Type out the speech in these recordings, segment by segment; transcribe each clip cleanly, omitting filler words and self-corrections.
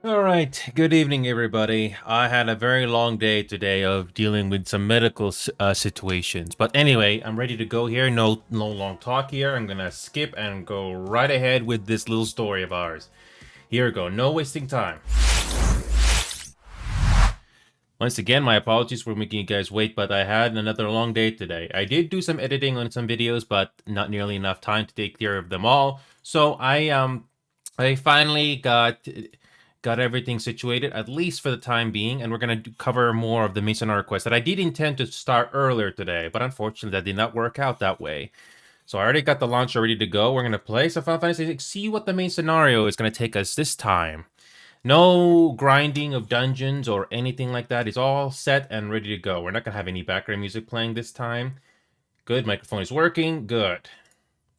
All right, good evening, everybody. I had a very long day today of dealing with some medical situations. But anyway, I'm ready to go here. No long talk here. I'm going to skip and go right ahead with this little story of ours. Here we go. No wasting time. Once again, my apologies for making you guys wait, but I had another long day today. I did do some editing on some videos, but not nearly enough time to take care of them all. So I finally got everything situated, at least for the time being, and we're going to cover more of the Masonara quest that I did intend to start earlier today, but unfortunately that did not work out that way. So I already got the launcher ready to go. We're going to play some Final Fantasy VI, see what the main scenario is going to take us this time. No grinding of dungeons or anything like that. It's all set and ready to go. We're not going to have any background music playing this time. Good, microphone is working. Good.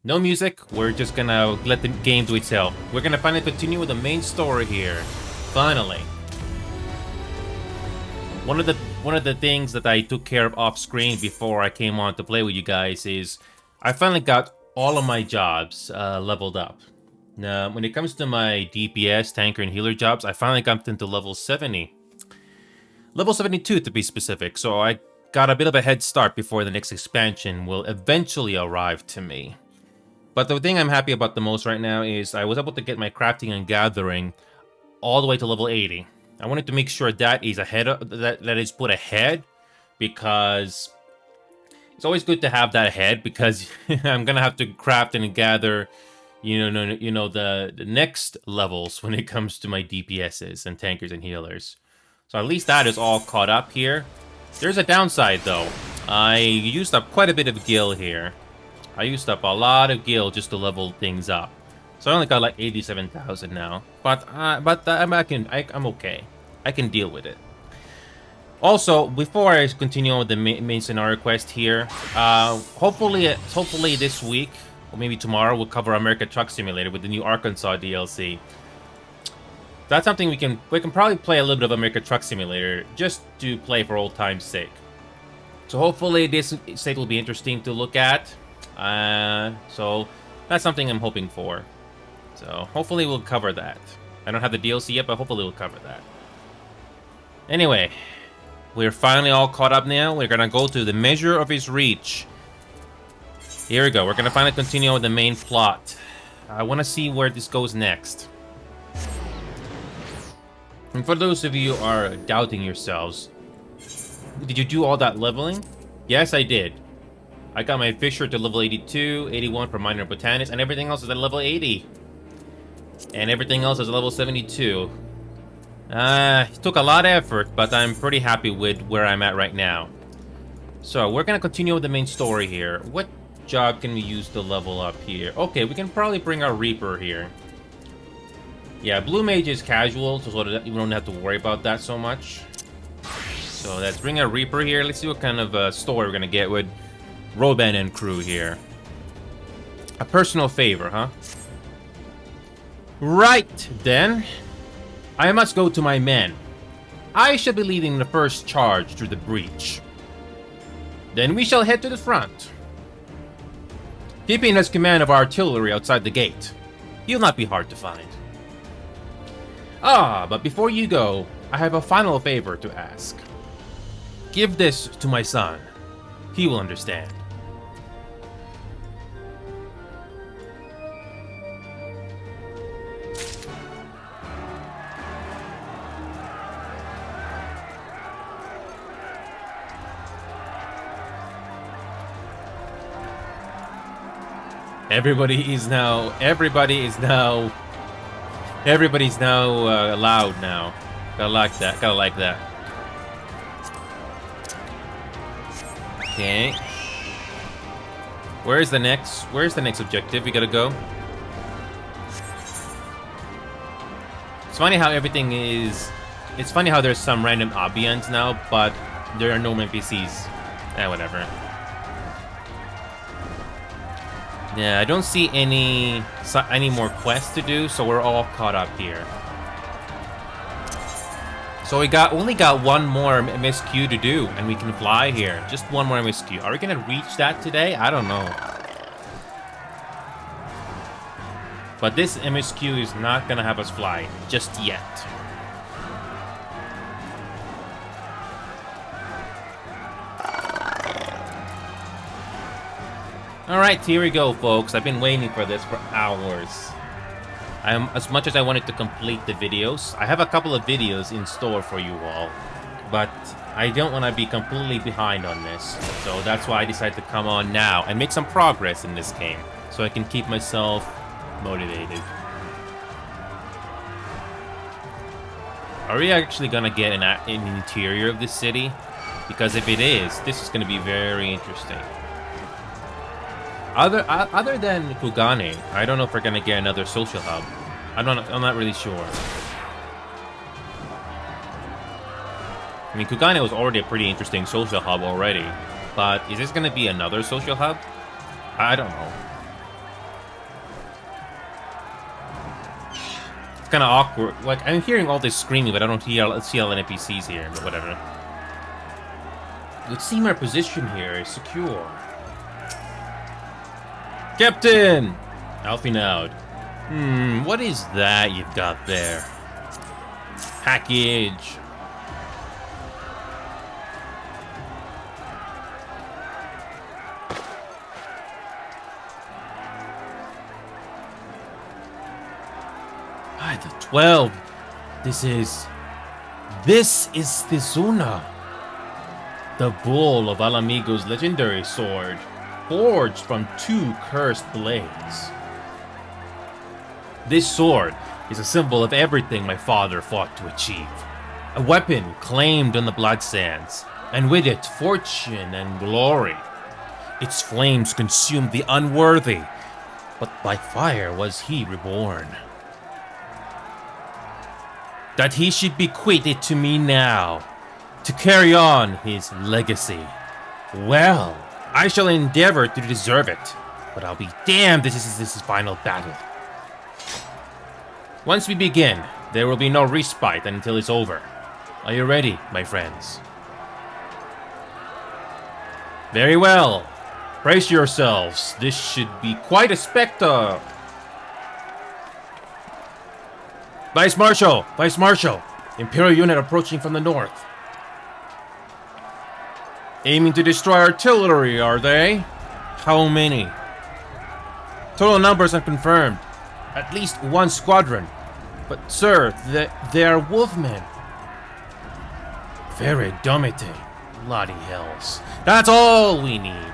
No music. We're just going to let the game do itself. We're going to finally continue with the main story here. Finally. One of the things that I took care of off screen before I came on to play with you guys is I finally got all of my jobs leveled up. Now, when it comes to my DPS, tanker, and healer jobs, I finally got into level 70. Level 72 to be specific, so I got a bit of a head start before the next expansion will eventually arrive to me. But the thing I'm happy about the most right now is I was able to get my crafting and gathering all the way to level 80. I wanted to make sure that is ahead of, that is put ahead, because it's always good to have that ahead, because I'm gonna have to craft and gather the next levels when it comes to my DPSs and tankers and healers. So at least that is all caught up here. There's a downside though. I used up quite a bit of gil here. I used up a lot of gil just to level things up. So I only got like 87,000 now. But I'm okay. I can deal with it. Also, before I continue on with the main scenario quest here, hopefully this week, or maybe tomorrow, we'll cover America Truck Simulator with the new Arkansas DLC. That's something we can probably play a little bit of America Truck Simulator just to play for old time's sake. So hopefully this state will be interesting to look at. So that's something I'm hoping for. So hopefully we'll cover that. I don't have the DLC yet, but hopefully we'll cover that. Anyway, we're finally all caught up now. We're gonna go to the measure of his reach. Here we go. We're gonna finally continue with the main plot. I want to see where this goes next. And for those of you who are doubting yourselves, did you do all that leveling? Yes, I did. I got my Fisher to level 82, 81 for Minor Botanist, and everything else is at level 80. And everything else is level 72. It took a lot of effort, but I'm pretty happy with where I'm at right now. So, we're gonna continue with the main story here. What job can we use to level up here? Okay, we can probably bring our Reaper here. Yeah, Blue Mage is casual, so we don't have to worry about that so much. So let's bring our Reaper here. Let's see what kind of story we're gonna get with Roban and crew here. A personal favor, huh? Right, then. I must go to my men. I shall be leading the first charge through the breach. Then we shall head to the front. Pippin has command of artillery outside the gate. He'll not be hard to find. But before you go, I have a final favor to ask. Give this to my son. He will understand. Everybody's now loud now. Gotta like that. Okay. Where's the next objective we gotta go? It's funny how it's funny how there's some random ambience now, but there are no NPCs. Whatever. Yeah, I don't see any more quests to do, so we're all caught up here. So we only got one more MSQ to do, and we can fly here. Just one more MSQ. Are we gonna reach that today? I don't know. But this MSQ is not gonna have us fly just yet. Alright, here we go, folks. I've been waiting for this for hours. As much as I wanted to complete the videos, I have a couple of videos in store for you all, but I don't want to be completely behind on this, so that's why I decided to come on now and make some progress in this game, so I can keep myself motivated. Are we actually gonna get an interior of this city? Because if it is, this is gonna be very interesting. Other than Kugane, I don't know if we're gonna get another social hub. I'm not really sure. I mean, Kugane was already a pretty interesting social hub already, but is this gonna be another social hub? I don't know. It's kind of awkward. Like, I'm hearing all this screaming, but I don't see all NPCs here, but whatever. It would seem our position here is secure. Captain! Alfie Naud. What is that you've got there? Package. The 12. This is Tizuna. The bull of Alamigo's legendary sword, forged from 2 cursed blades. This sword is a symbol of everything my father fought to achieve. A weapon claimed on the blood sands, and with it, fortune and glory. Its flames consumed the unworthy, but by fire was he reborn. That he should bequeath it to me now, to carry on his legacy. Well, I shall endeavor to deserve it, but I'll be damned if this is his final battle. Once we begin, there will be no respite until it's over. Are you ready, my friends? Very well. Brace yourselves. This should be quite a spectacle. Vice Marshal! Imperial unit approaching from the north. Aiming to destroy artillery, are they? How many? Total numbers unconfirmed. At least 1 squadron. But sir, they are wolfmen. Very domite. Bloody hells. That's all we need.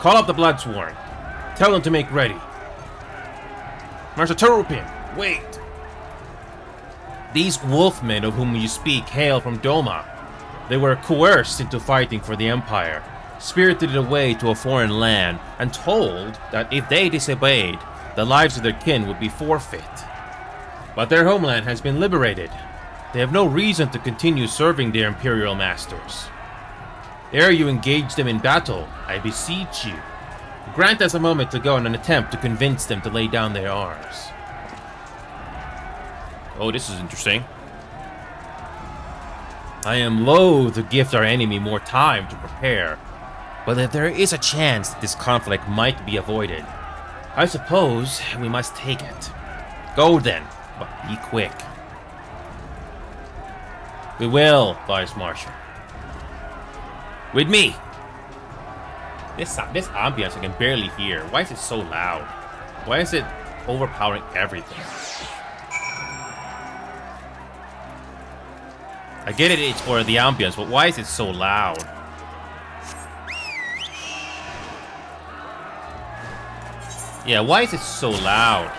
Call up the Bloodsworn. Tell them to make ready. Marshal Turupin, wait. These wolfmen of whom you speak hail from Doma. They were coerced into fighting for the Empire, spirited away to a foreign land, and told that if they disobeyed, the lives of their kin would be forfeit. But their homeland has been liberated. They have no reason to continue serving their Imperial masters. Ere you engage them in battle, I beseech you, grant us a moment to go on an attempt to convince them to lay down their arms. Oh, this is interesting. I am loath to gift our enemy more time to prepare, but if there is a chance that this conflict might be avoided, I suppose we must take it. Go then, but be quick. We will, Vice Marshal. With me! This ambience I can barely hear. Why is it so loud? Why is it overpowering everything? I get it, it's for the ambience, but why is it so loud? Yeah, why is it so loud?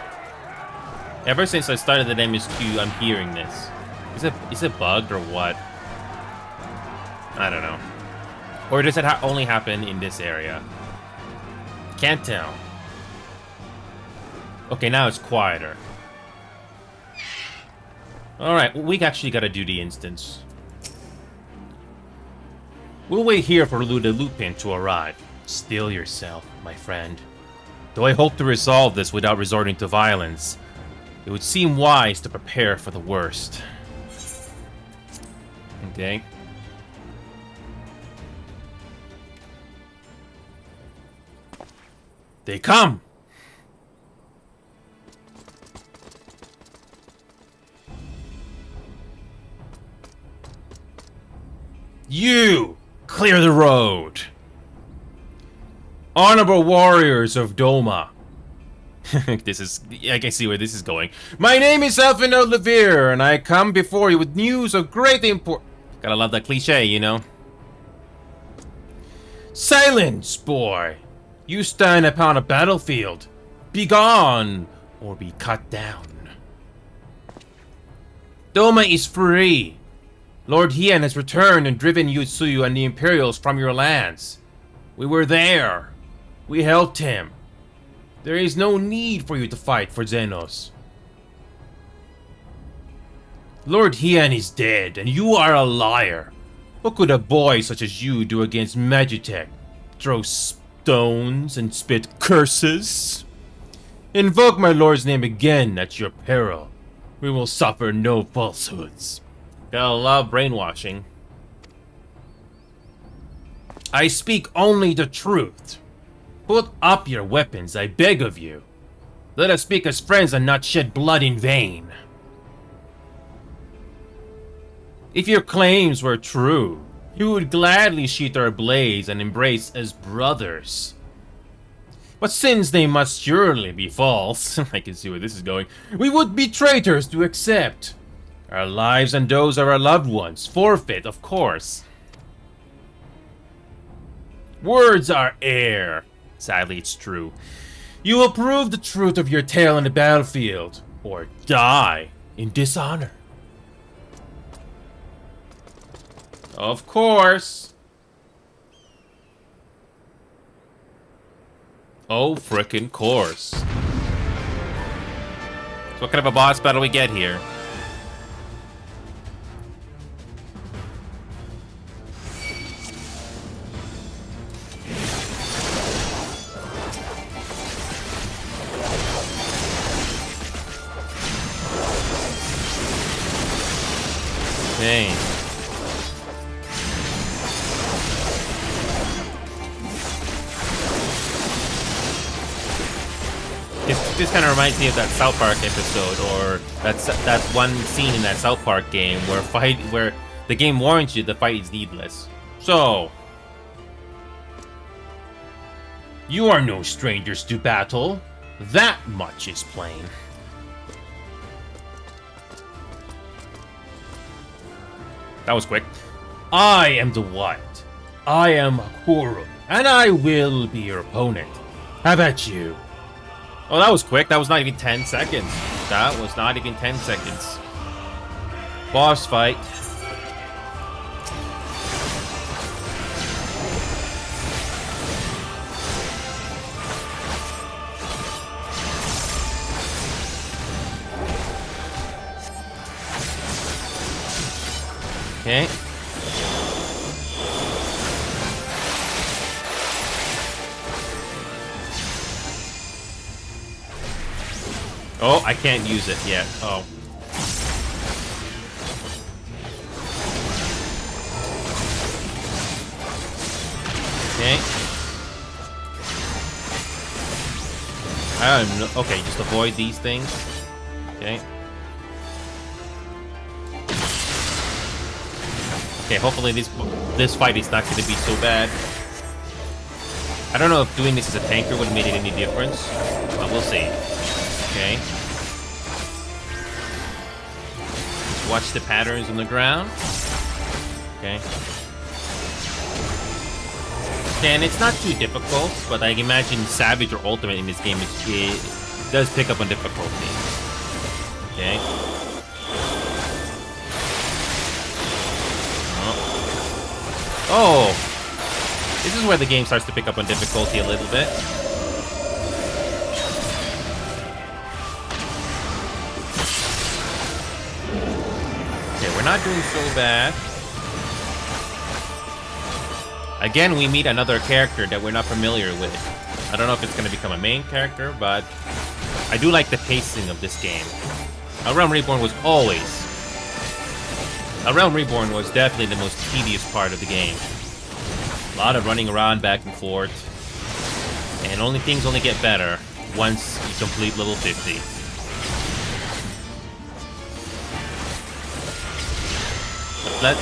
Ever since I started the MSQ, I'm hearing this. Is it bugged or what? I don't know. Or does it only happen in this area? Can't tell. Okay, now it's quieter. Alright, we actually gotta do the instance. We'll wait here for Luda Lupin to arrive. Still yourself, my friend. Though I hope to resolve this without resorting to violence, it would seem wise to prepare for the worst. Okay. They come! You! Clear the road! Honorable warriors of Doma. I can see where this is going. My name is Elfino Levere, and I come before you with news of great import. Gotta love that cliche, you know. Silence, boy! You stand upon a battlefield. Be gone, or be cut down. Doma is free. Lord Hien has returned and driven Yutsuyu and the Imperials from your lands. We were there. We helped him. There is no need for you to fight for Xenos. Lord Hien is dead, and you are a liar. What could a boy such as you do against Magitech? Throw stones and spit curses? Invoke my lord's name again at your peril. We will suffer no falsehoods. Gotta love brainwashing. I speak only the truth. Put up your weapons, I beg of you. Let us speak as friends and not shed blood in vain. If your claims were true, you would gladly sheath our blades and embrace as brothers. But since they must surely be false, I can see where this is going, we would be traitors to accept. Our lives and those of our loved ones forfeit, of course. Words are air. Sadly, it's true. You will prove the truth of your tale on the battlefield, or die in dishonor. Of course. Oh, frickin' course. So what kind of a boss battle we get here? Okay. This kind of reminds me of that South Park episode, or that one scene in that South Park game where the game warns you the fight is needless. So, you are no strangers to battle. That much is plain. That was quick. I am the White. I am Huru, and I will be your opponent. How about you? Oh, that was quick. That was not even 10 seconds. That was not even 10 seconds. Boss fight. Okay. Oh, I can't use it yet. Oh. Okay. I don't know. Okay, just avoid these things. Okay. Okay, hopefully this fight is not going to be so bad. I don't know if doing this as a tanker would have made any difference, but we'll see. Okay. Just watch the patterns on the ground. Okay. Okay, and it's not too difficult, but I imagine Savage or Ultimate in this game it does pick up on difficulty. Okay. Oh! This is where the game starts to pick up on difficulty a little bit. Okay, we're not doing so bad. Again, we meet another character that we're not familiar with. I don't know if it's going to become a main character, but I do like the pacing of this game. A Realm Reborn was definitely the most tedious part of the game. A lot of running around back and forth. And things only get better once you complete level 50.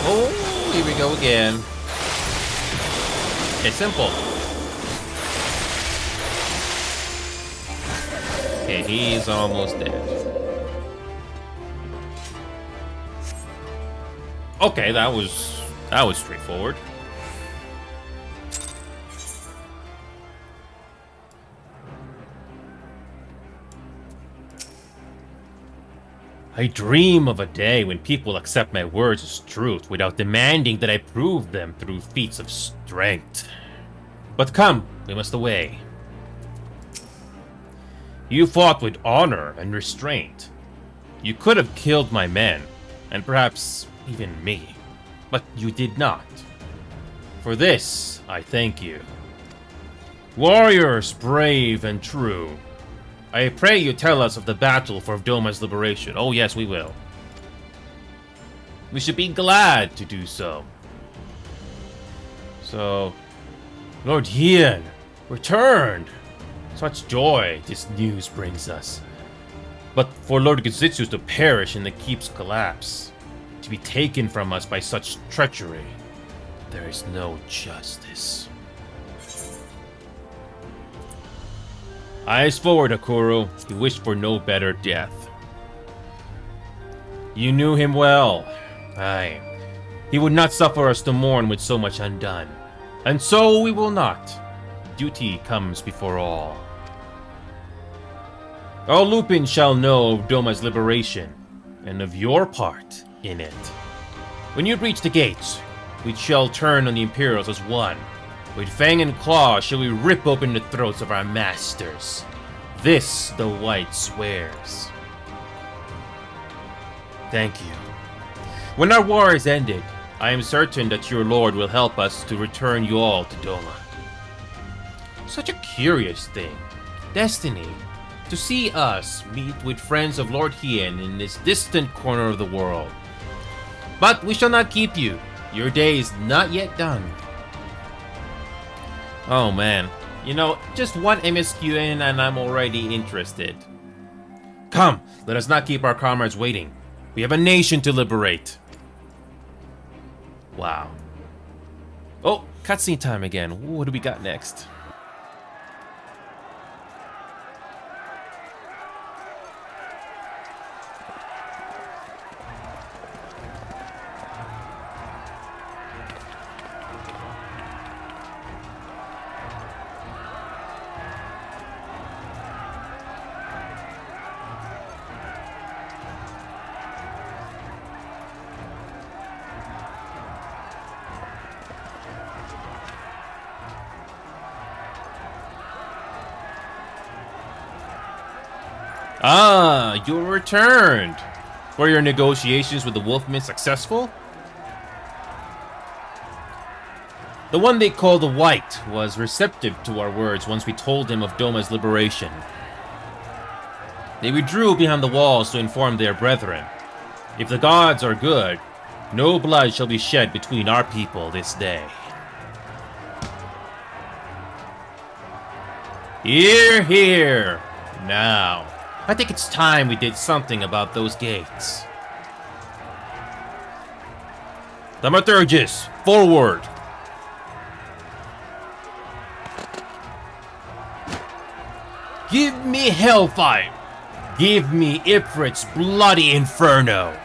Oh, here we go again. Okay, simple. Okay, he's almost dead. Okay, that was straightforward. I dream of a day when people accept my words as truth without demanding that I prove them through feats of strength. But come, we must away. You fought with honor and restraint. You could have killed my men, and perhaps even me, but you did not. For this, I thank you. Warriors brave and true, I pray you tell us of the battle for Doma's liberation. Oh yes, we will. We should be glad to do so. So, Lord Hien returned. Such joy this news brings us. But for Lord Gazitsus to perish in the keep's collapse, to be taken from us by such treachery, there is no justice. Eyes forward, Akuro. He wished for no better death. You knew him well. Aye. He would not suffer us to mourn with so much undone. And so we will not. Duty comes before all. All Lupin shall know of Doma's liberation, and of your part in it. When you breach the gates, we shall turn on the Imperials as one. With fang and claw shall we rip open the throats of our masters. This the White swears. Thank you. When our war is ended, I am certain that your lord will help us to return you all to Doma. Such a curious thing. Destiny. To see us meet with friends of Lord Hien in this distant corner of the world. But we shall not keep you. Your day is not yet done. Oh man, you know, just one MSQ in and I'm already interested. Come, let us not keep our comrades waiting. We have a nation to liberate. Wow. Oh, cutscene time again. What do we got next? Ah, you returned. Were your negotiations with the Wolfmen successful? The one they call the White was receptive to our words once we told him of Doma's liberation. They withdrew behind the walls to inform their brethren. If the gods are good, no blood shall be shed between our people this day. Hear, hear. Now, I think it's time we did something about those gates. Thaumaturgus, forward! Give me hellfire! Give me Ifrit's bloody inferno!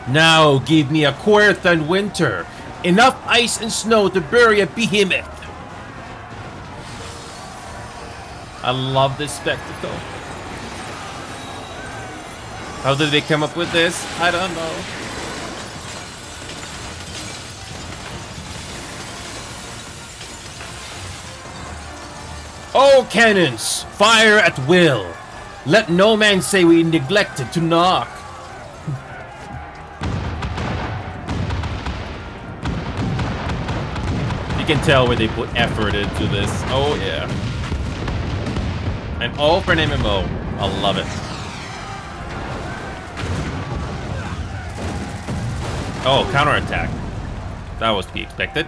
Now give me a Quirth and winter. Enough ice and snow to bury a behemoth. I love this spectacle. How did they come up with this? I don't know. Oh, cannons! Fire at will! Let no man say we neglected to knock. You can tell where they put effort into this. Oh yeah. And all for an MMO. I love it. Oh, counterattack. That was to be expected.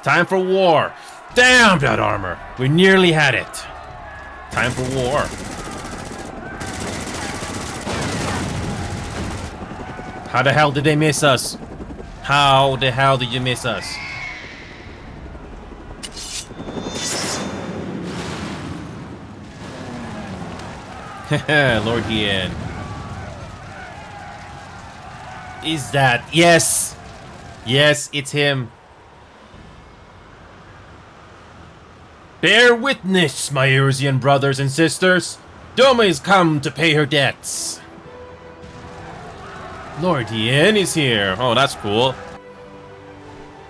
Time for war. Damn that armor! We nearly had it. Time for war. How the hell did they miss us? How the hell did you miss us? Lord Ian. Is that... Yes! Yes, it's him. Bear witness, my Eurasian brothers and sisters. Doma is come to pay her debts. Lord Ian is here. Oh, that's cool.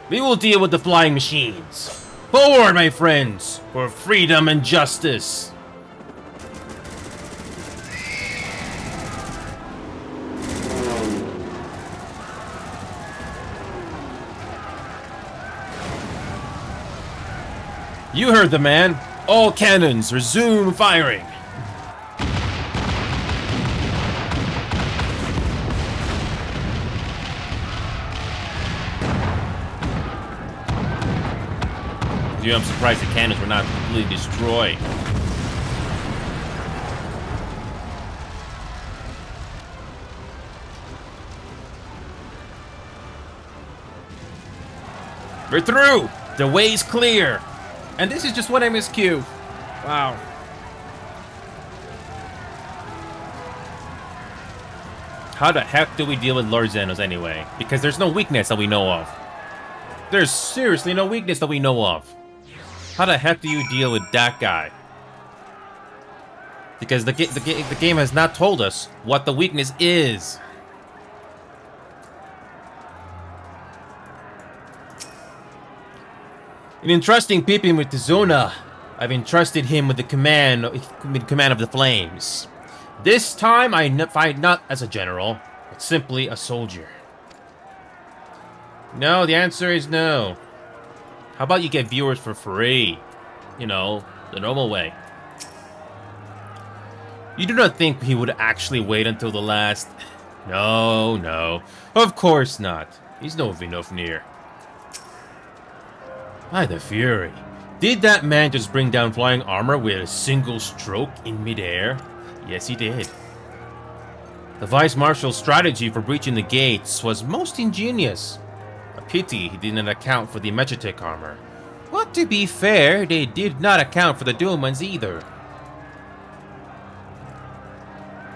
We will deal with the flying machines. Forward, my friends, for freedom and justice. You heard the man. All cannons, resume firing. Dude, I'm surprised the cannons were not completely destroyed. We're through! The way's clear! And this is just one MSQ. Wow. How the heck do we deal with Lord Xenos anyway? Because there's no weakness that we know of. There's seriously no weakness that we know of. How the heck do you deal with that guy? Because the game has not told us what the weakness is. In entrusting Pippin with the Zona, I've entrusted him with the command of the flames. This time, I fight not as a general, but simply a soldier. No, the answer is no. How about you get viewers for free? You know, the normal way. You do not think he would actually wait until the last... No, no. Of course not. He's no Vinofnir. By the Fury. Did that man just bring down flying armor with a single stroke in midair? Yes, he did. The Vice Marshal's strategy for breaching the gates was most ingenious. A pity he didn't account for the Mechatek armor. But to be fair, they did not account for the Dumans either.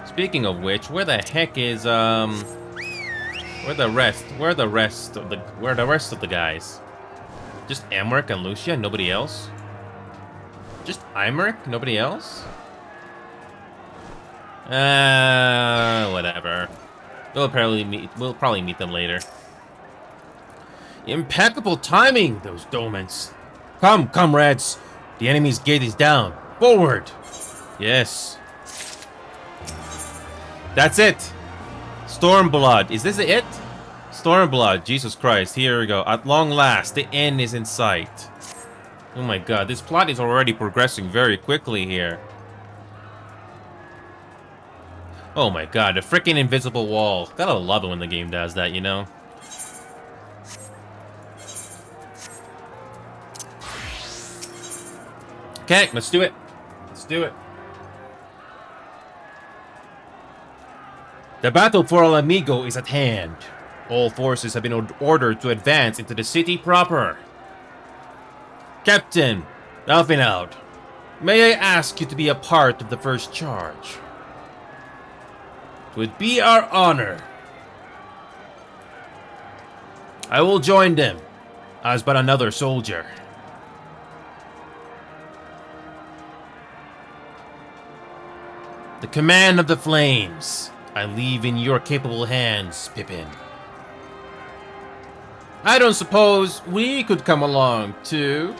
Speaking of which, where the heck is where the rest of the guys? Just Emmerich and Lucia, nobody else? Just Emmerich, nobody else? Whatever. We'll probably meet them later. Impeccable timing, those Domans. Come, comrades. The enemy's gate is down. Forward. Yes. That's it. Stormblood. Is this it? Stormblood. Jesus Christ. Here we go. At long last, the end is in sight. Oh my god. This plot is already progressing very quickly here. Oh my god. The freaking invisible wall. Gotta love it when the game does that, you know? Okay, let's do it. Let's do it. The battle for El Amigo is at hand. All forces have been ordered to advance into the city proper. Captain, Alfinaud, may I ask you to be a part of the first charge? It would be our honor. I will join them, as but another soldier. The command of the flames, I leave in your capable hands, Pippin. I don't suppose we could come along, too?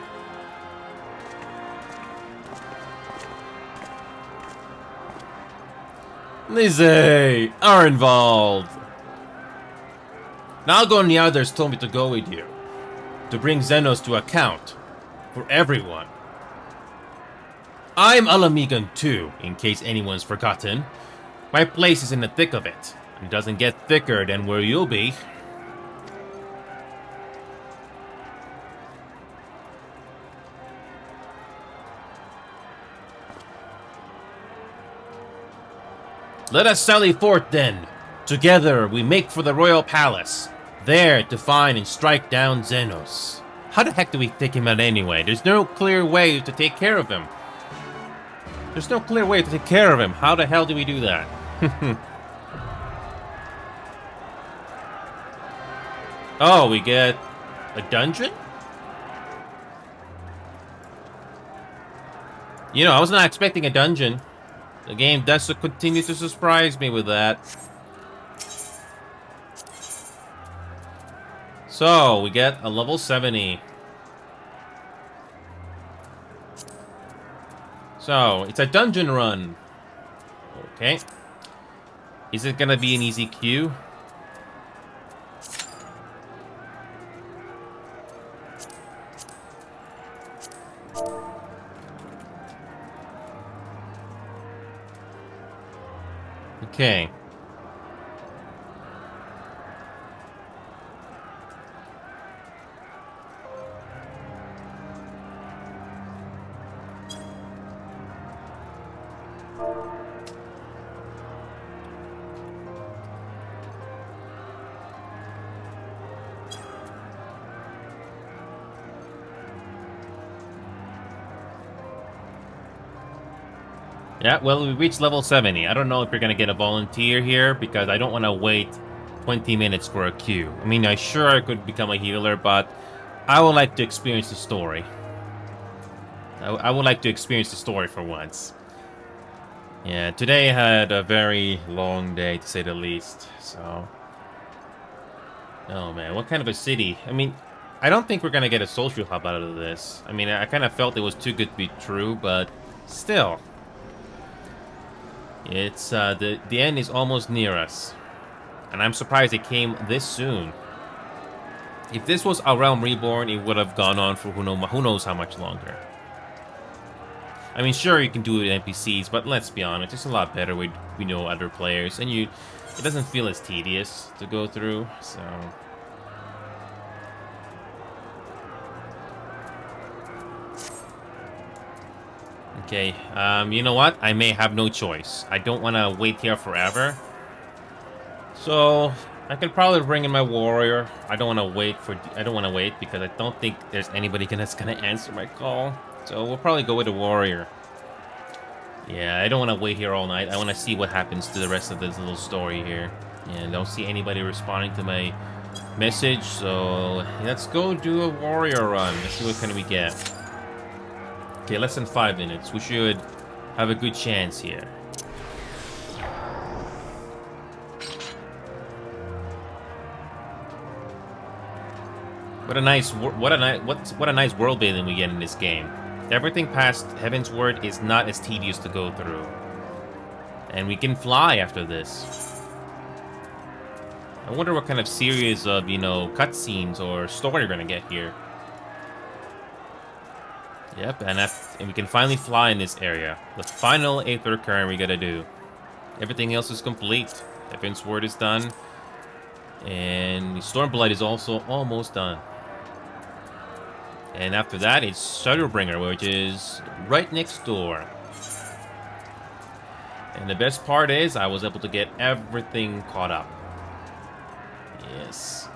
Lizzie are involved. Nalgo and the others told me to go with you, to bring Xenos to account, for everyone. I'm Alamigan too, in case anyone's forgotten. My place is in the thick of it. It doesn't get thicker than where you'll be. Let us sally forth then. Together we make for the royal palace, there to find and strike down Xenos. How the heck do we take him out anyway? There's no clear way to take care of him. There's no clear way to take care of him. How the hell do we do that? Oh, we get a dungeon? You know, I was not expecting a dungeon. The game does continue to surprise me with that. So, we get a level 70. So, it's a dungeon run. Okay. Is it gonna be an easy queue? Okay. Yeah, well, we reached level 70. I don't know if you're gonna get a volunteer here, because I don't want to wait 20 minutes for a queue. I mean, I could become a healer, but I would like to experience the story. I would like to experience the story for once. Yeah, today I had a very long day, to say the least, so... Oh, man, what kind of a city? I mean, I don't think we're gonna get a social hub out of this. I mean, I kind of felt it was too good to be true, but still... It's, the end is almost near us. And I'm surprised it came this soon. If this was A Realm Reborn, it would have gone on for who knows how much longer. I mean, sure, you can do it with NPCs, but let's be honest, it's a lot better when we know other players. And it doesn't feel as tedious to go through, so... Okay, you know what? I may have no choice. I don't want to wait here forever. So, I could probably bring in my warrior. I don't want to wait because I don't think there's anybody that's gonna answer my call. So, we'll probably go with a warrior. Yeah, I don't want to wait here all night. I want to see what happens to the rest of this little story here. And I don't see anybody responding to my message, so let's go do a warrior run. Let's see what can we get. Okay, less than 5 minutes. We should have a good chance here. What a nice world building we get in this game. Everything past Heaven's Word is not as tedious to go through, and we can fly after this. I wonder what kind of series of cutscenes or story we're gonna get here. Yep, and we can finally fly in this area. The final Aether Current we gotta do. Everything else is complete. Heaven's Word is done. And the Stormblood is also almost done. And after that, it's Shadowbringer, which is right next door. And the best part is, I was able to get everything caught up. Yes.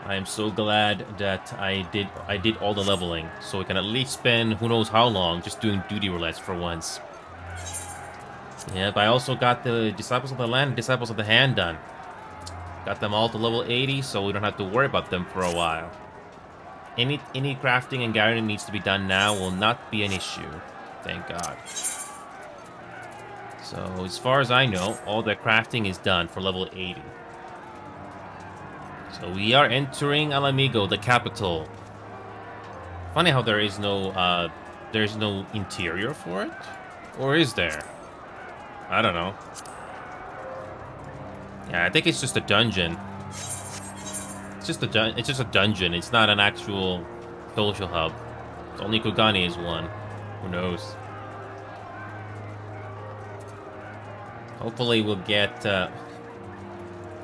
I am so glad that I did all the leveling, so we can at least spend who knows how long just doing duty roulettes for once. Yeah, but I also got the Disciples of the Land and Disciples of the Hand done. Got them all to level 80, so we don't have to worry about them for a while. Any crafting and gardening needs to be done now will not be an issue. Thank God. So, as far as I know, all the crafting is done for level 80. So we are entering Alamigo, the capital. Funny how there's no interior for it, or is there? I don't know. Yeah, I think it's just a dungeon. It's just a dungeon. It's not an actual social hub. Only Kogani is one. Who knows? Hopefully we'll get.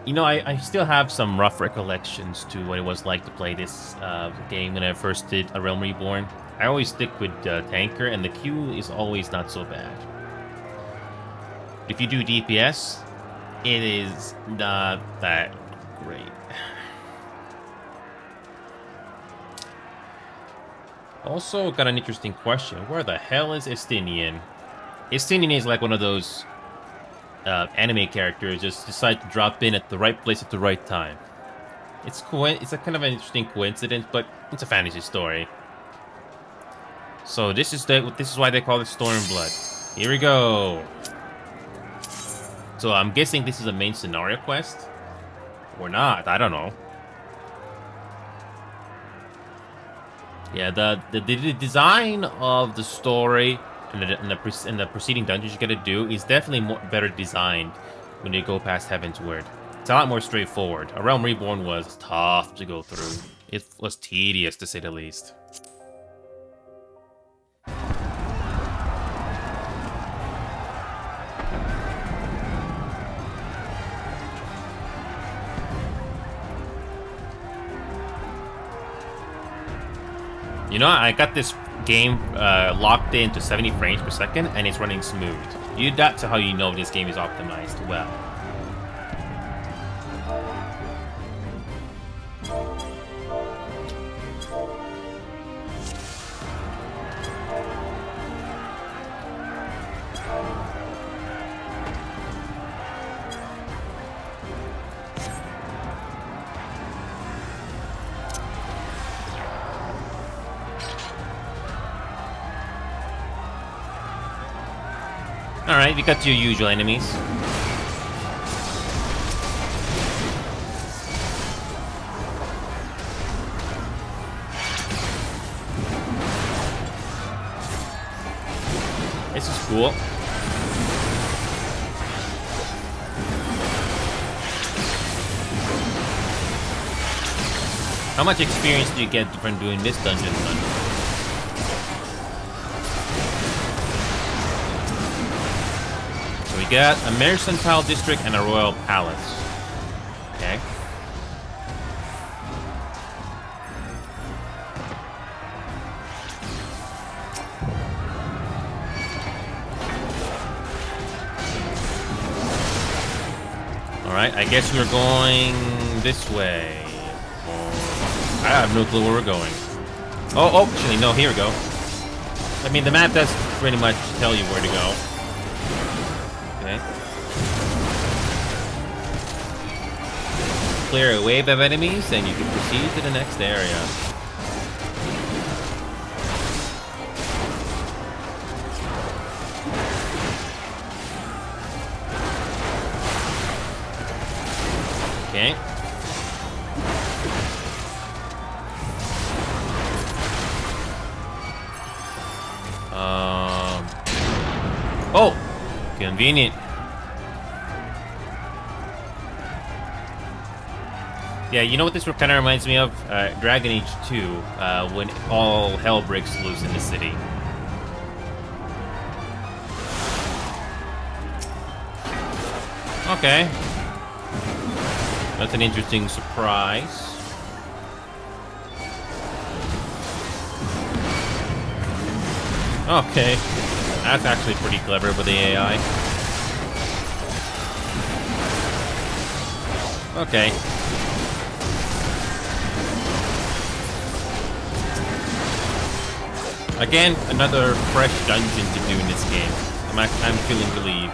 I still have some rough recollections to what it was like to play this game when I first did A Realm Reborn. I always stick with Tanker, and the queue is always not so bad. If you do DPS, it is not that great. Also, got an interesting question. Where the hell is Estinian? Estinian is like one of those anime characters just decide to drop in at the right place at the right time. It's a kind of an interesting coincidence, but it's a fantasy story. So this is why they call it Stormblood. Here we go. So I'm guessing this is a main scenario quest, or not? I don't know. Yeah, the design of the story and the preceding dungeons you gotta do is definitely better designed when you go past Heaven's Word. It's a lot more straightforward. A Realm Reborn was tough to go through. It was tedious, to say the least. You know, I got this game locked into 70 frames per second, and it's running smooth. That's how you know this game is optimized well. Alright, we got your usual enemies. This is cool. How much experience do you get from doing this dungeon run? We got a mercantile district and a royal palace. Okay. Alright, I guess we're going this way. I have no clue where we're going. Oh, actually, no, here we go. I mean, the map does pretty much tell you where to go. Okay. Clear a wave of enemies, and you can proceed to the next area. Okay. Oh! Convenient. Yeah, you know what this kind of reminds me of? Dragon Age 2, when all hell breaks loose in the city. Okay. That's an interesting surprise. Okay. That's actually pretty clever with the AI. Okay. Again, another fresh dungeon to do in this game. I'm feeling relieved.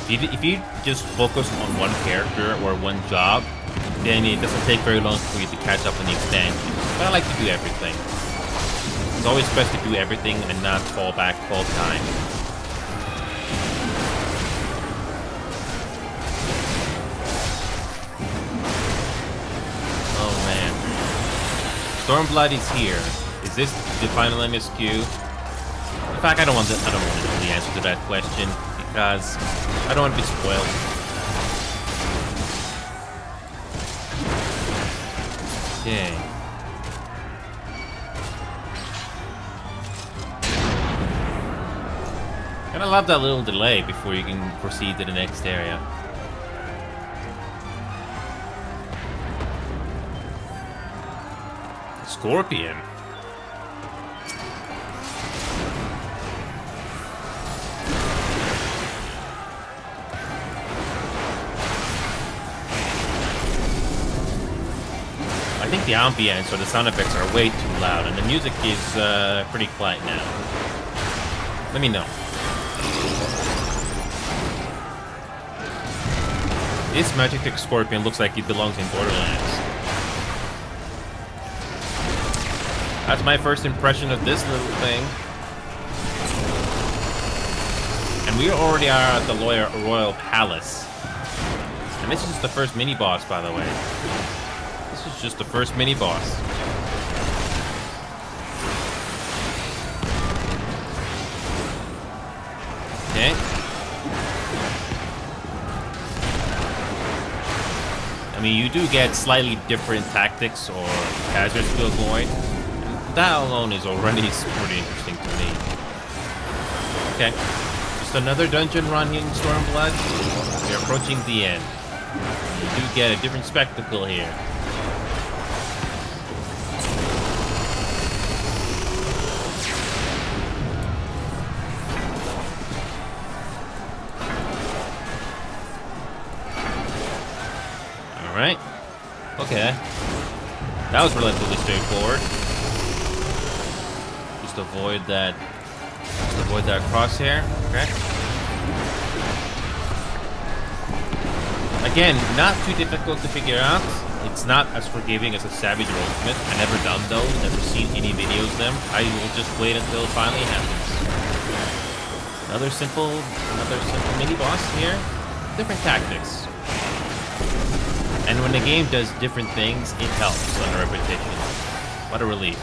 If you just focus on one character or one job, then it doesn't take very long for you to catch up on the expansion. But I like to do everything. It's always best to do everything and not fall back all the time. Oh man. Stormblood is here. Is this the final MSQ? In fact, I don't want to know the answer to that question because I don't want to be spoiled. Okay. And I love that little delay before you can proceed to the next area. Scorpion. think the ambience or the sound effects are way too loud, and the music is pretty quiet now. Let me know. This Magic Scorpion looks like it belongs in Borderlands. That's my first impression of this little thing. And we already are at the Royal Palace. And this is just the first mini-boss, by the way. This is just the first mini-boss. Okay. I mean, you do get slightly different tactics or hazards to avoid. That alone is already pretty interesting to me. Okay. Just another dungeon run in Stormblood. We're approaching the end. You do get a different spectacle here. Alright. Okay. That was relatively straightforward. Just avoid that crosshair. Okay. Again, not too difficult to figure out. It's not as forgiving as a Savage or Ultimate. I've never done those, never seen any videos of them. I will just wait until it finally happens. Another simple mini boss here. Different tactics. And when the game does different things, it helps on repetition. What a relief.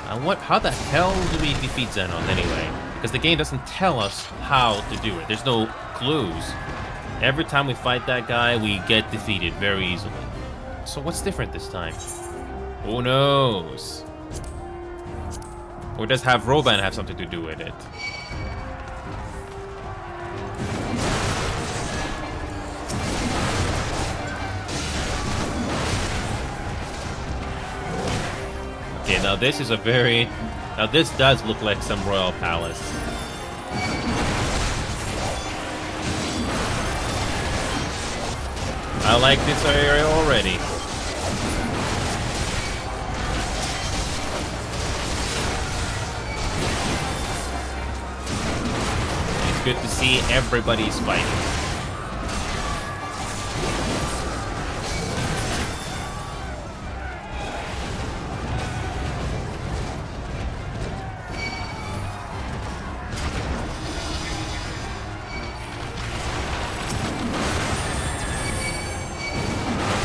How the hell do we defeat Xenon anyway? Because the game doesn't tell us how to do it. There's no clues. Every time we fight that guy, we get defeated very easily. So what's different this time? Who knows? Or does Roban have something to do with it? Okay, now this is now this does look like some royal palace. I like this area already. It's good to see everybody's fighting.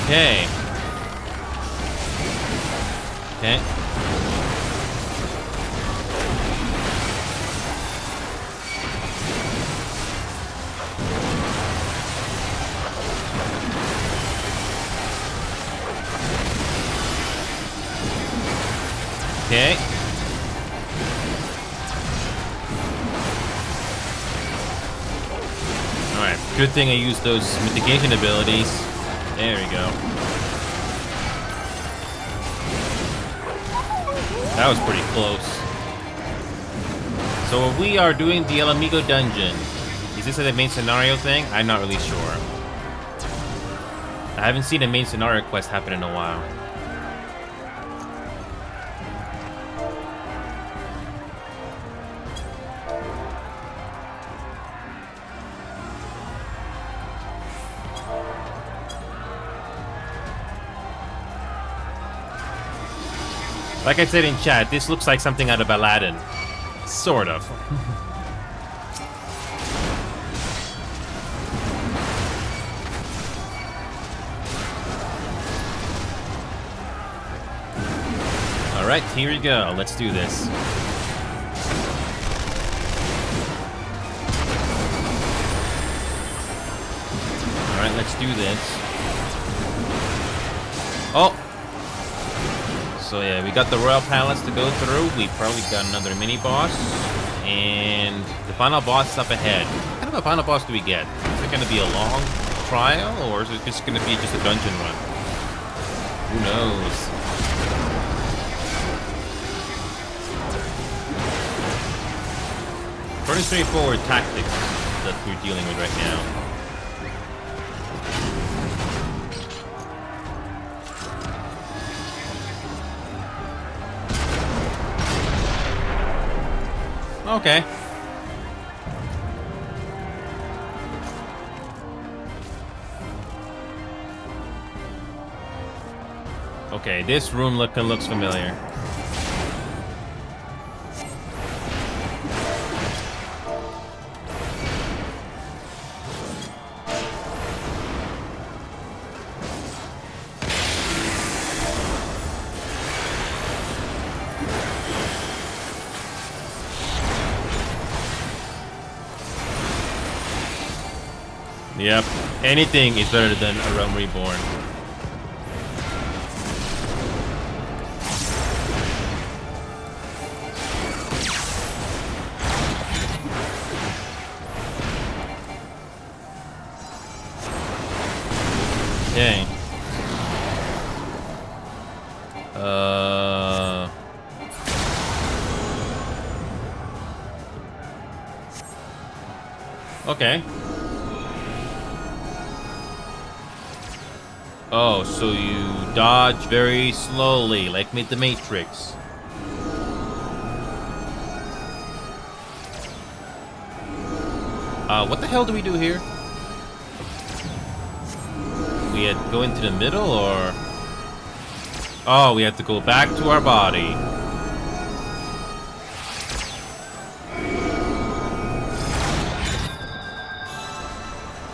Okay. Okay. Okay. Alright, good thing I used those mitigation abilities. There we go. That was pretty close. So we are doing the El Amigo dungeon. Is this a main scenario thing? I'm not really sure. I haven't seen a main scenario quest happen in a while. Like I said in chat, this looks like something out of Aladdin. Sort of. Alright, here we go. Let's do this. Alright, let's do this. Oh! So yeah, we got the Royal Palace to go through. We probably got another mini-boss. And the final boss is up ahead. What kind of a final boss do we get? Is it going to be a long trial? Or is it just going to be just a dungeon run? Who knows? Pretty straightforward tactics that we're dealing with right now. Okay. Okay, this room looks familiar. Yep, anything is better than a Realm Reborn. Okay. Okay. Oh, so you dodge very slowly, like the Matrix. What the hell do we do here? We had to go into the middle, or... Oh, we have to go back to our body.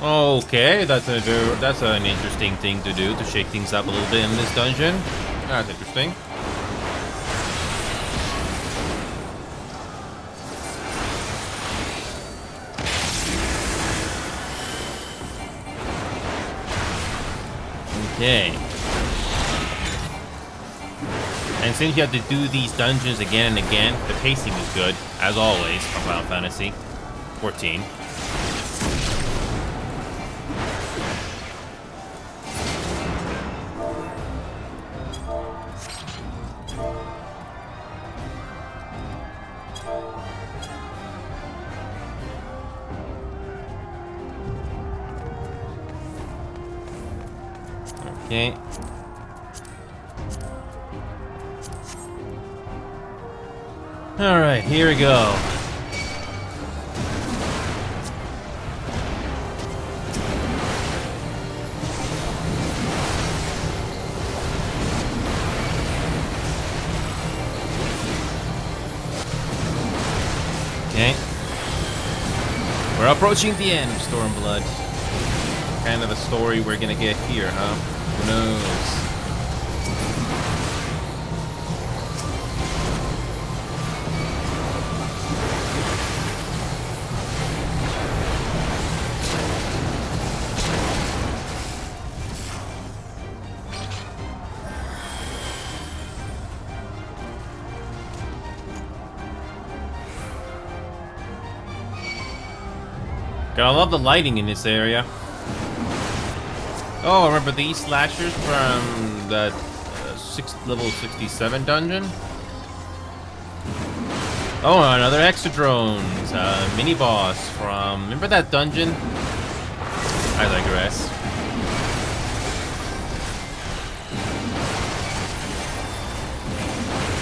Okay, that's an interesting thing to do, to shake things up a little bit in this dungeon. That's interesting. Okay. And since you have to do these dungeons again and again, the pacing is good, as always, from Final Fantasy 14. Okay. Alright, here we go. Okay. We're approaching the end of Stormblood. What kind of a story we're gonna get here, huh? Who knows? I love the lighting in this area. Oh, remember these slashers from that level 67 dungeon? Oh, another extra drones, mini boss from, remember that dungeon? I digress.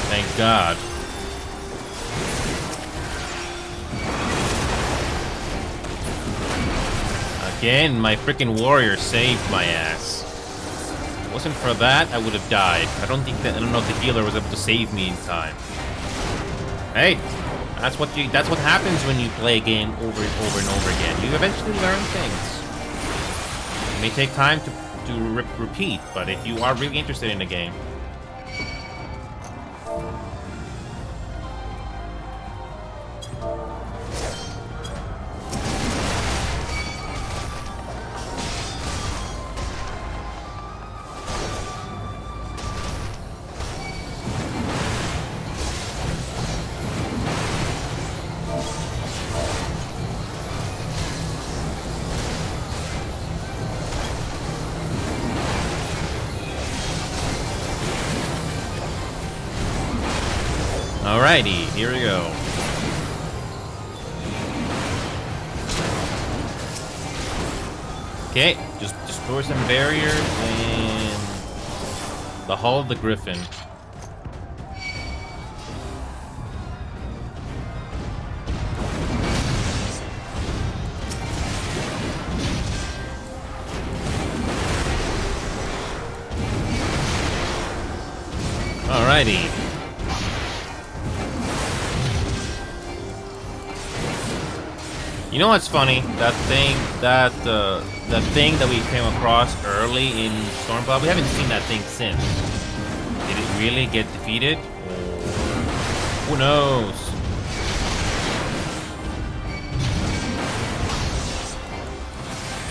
Thank God. Again, my freaking warrior saved my ass. If it wasn't for that, I would have died. I don't know if the healer was able to save me in time. Hey, that's what happens when you play a game over and over and over again. You eventually learn things. It may take time to repeat, but if you are really interested in the game. Alrighty, here we go. Okay, just destroy some barriers and the Hall of the Griffin. Alrighty. You know what's funny? That thing that we came across early in Stormblood, we haven't seen that thing since. Did it really get defeated? Or who knows?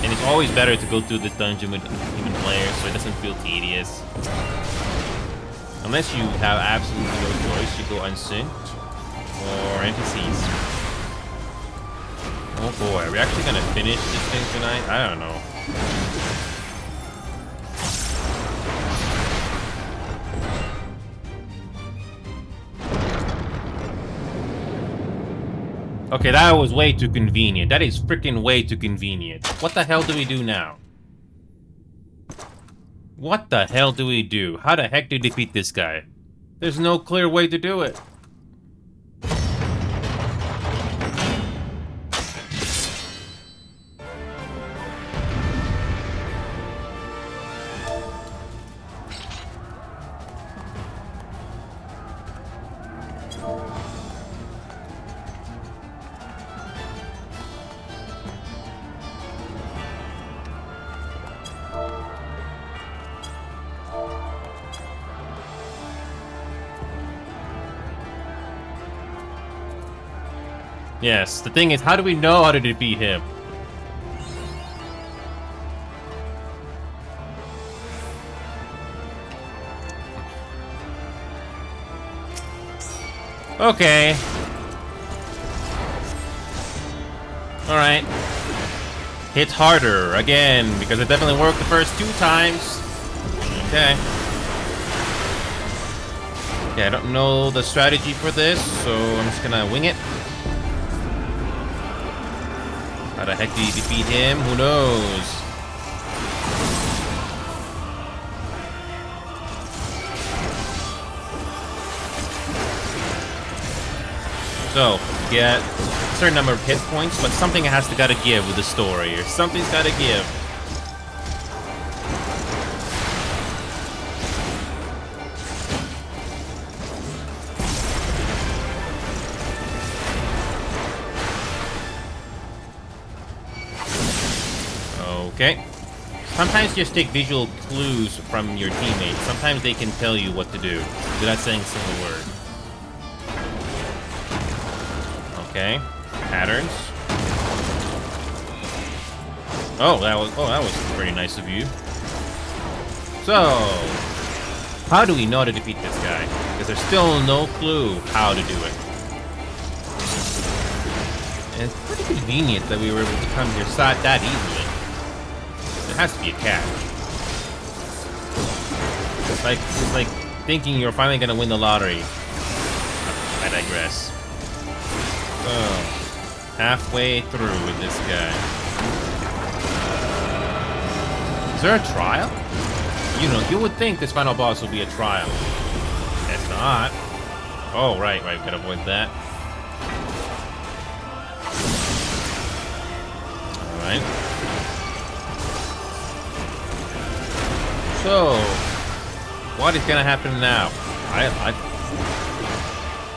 And it's always better to go through this dungeon with human players so it doesn't feel tedious. Unless you have absolutely no choice, you go unsynced or NPCs. Oh boy, are we actually gonna finish this thing tonight? I don't know. Okay, that was way too convenient. That is freaking way too convenient. What the hell do we do now? What the hell do we do? How the heck do we defeat this guy? There's no clear way to do it. Yes, the thing is, how do we know how to defeat him? Okay. Alright. Hit harder, again, because it definitely worked the first 2 times. Okay. Okay, I don't know the strategy for this, so I'm just gonna wing it. How the heck do you defeat him? Who knows? So, get a certain number of hit points, but something has to gotta give with the story, or something's gotta give. Okay. Sometimes just take visual clues from your teammates. Sometimes they can tell you what to do without saying a single word. Okay. Patterns. Oh, that was pretty nice of you. So, how do we know how to defeat this guy? Because there's still no clue how to do it. And it's pretty convenient that we were able to come here that easily. It has to be a catch. It's like thinking you're finally gonna win the lottery. I digress. So, halfway through with this guy. Is there a trial? You know, you would think this final boss will be a trial. It's not. Oh, right, gotta avoid that. Alright. So, what is gonna happen now?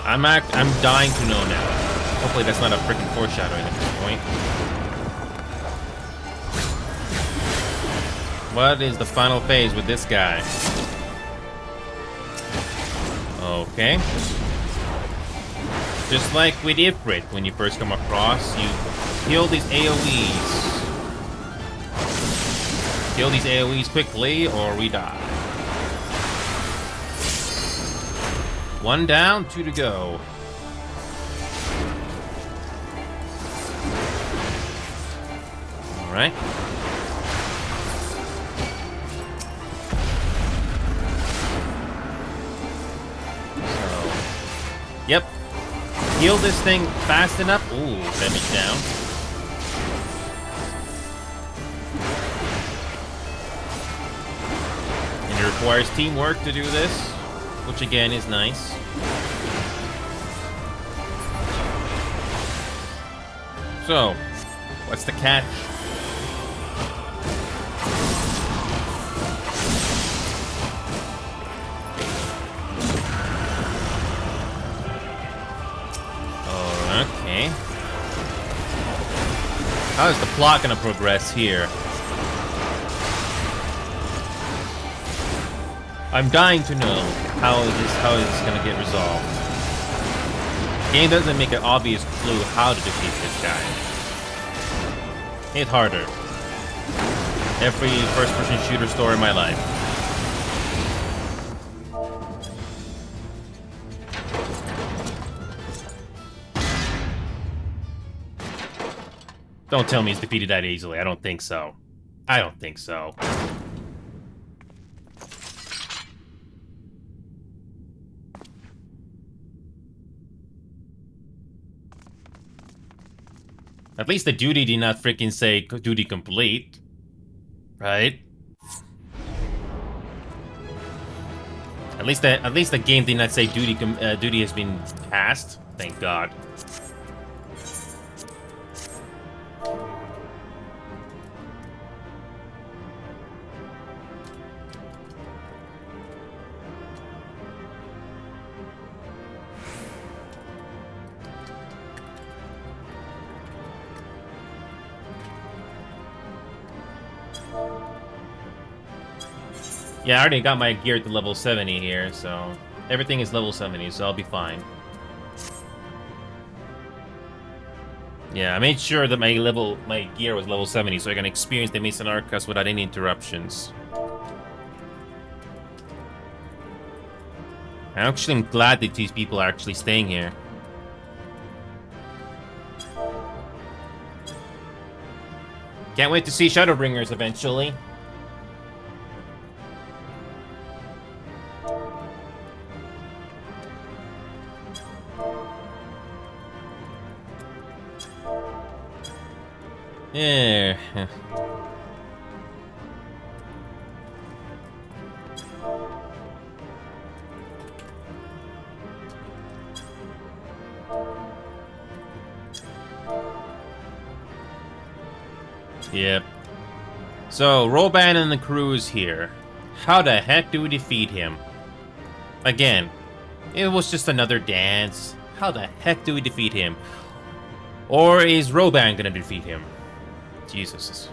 I'm dying to know now. Hopefully that's not a freaking foreshadowing at this point. What is the final phase with this guy? Okay. Just like with Ifrit, when you first come across, you kill these AoEs. Kill these AoEs quickly, or we die. 1 down, 2 to go. Alright. So, yep. Heal this thing fast enough. Ooh, damage down. And it requires teamwork to do this, which again is nice. So, what's the catch? How is the plot gonna progress here? I'm dying to know how it's gonna get resolved. The game doesn't make an obvious clue how to defeat this guy. Hit harder. Every first-person shooter story in my life. Don't tell me he's defeated that easily. I don't think so. I don't think so. At least the duty did not freaking say duty complete. Right? At least the game did not say duty has been passed. Thank God. Yeah, I already got my gear to level 70 here, so everything is level 70, so I'll be fine. Yeah, I made sure that my gear was level 70, so I can experience the Mason Arcus without any interruptions. I actually am glad that these people are actually staying here. Can't wait to see Shadowbringers eventually. Yeah. Yep. So, Roban and the crew is here. How the heck do we defeat him? Again, it was just another dance. How the heck do we defeat him? Or is Roban gonna defeat him? Jesus,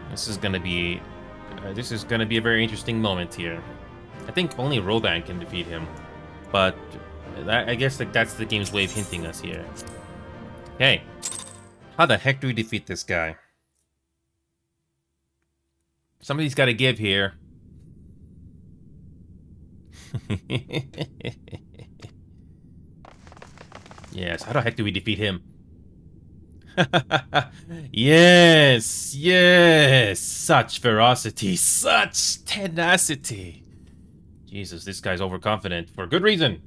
this is gonna be a very interesting moment here. I think only Roban can defeat him, but I guess that's the game's way of hinting us here. Hey, how the heck do we defeat this guy? Somebody's got to give here. Yes, how the heck do we defeat him? Yes, yes, such ferocity, such tenacity. Jesus, this guy's overconfident for good reason.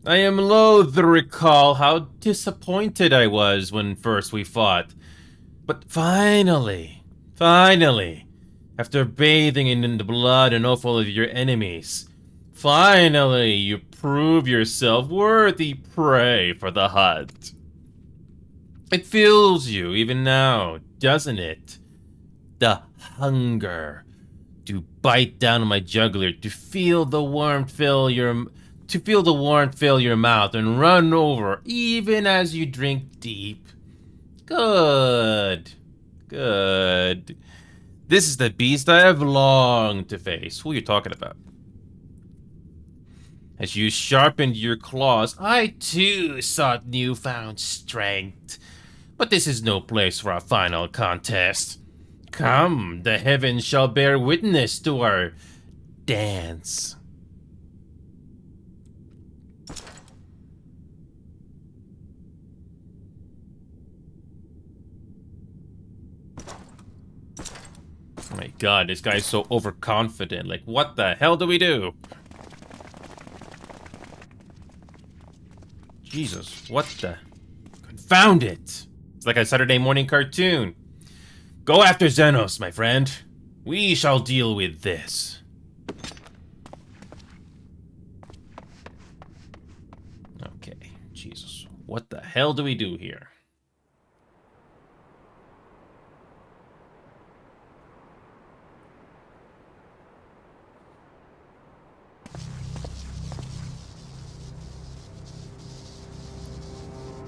I am loath to recall how disappointed I was when first we fought. But finally, after bathing in the blood and offal of your enemies, finally you prove yourself worthy prey for the hunt. It fills you even now, doesn't it? The hunger to bite down on my jugular, to feel the warmth fill your mouth and run over even as you drink deep. Good. Good. This is the beast I have longed to face. Who are you talking about? As you sharpened your claws, I too sought newfound strength. But this is no place for a final contest. Come, the heavens shall bear witness to our dance. Oh my god, this guy's so overconfident. Like, what the hell do we do? Jesus, what the... Confound it! It's like a Saturday morning cartoon. Go after Xenos, my friend. We shall deal with this. Okay, Jesus. What the hell do we do here?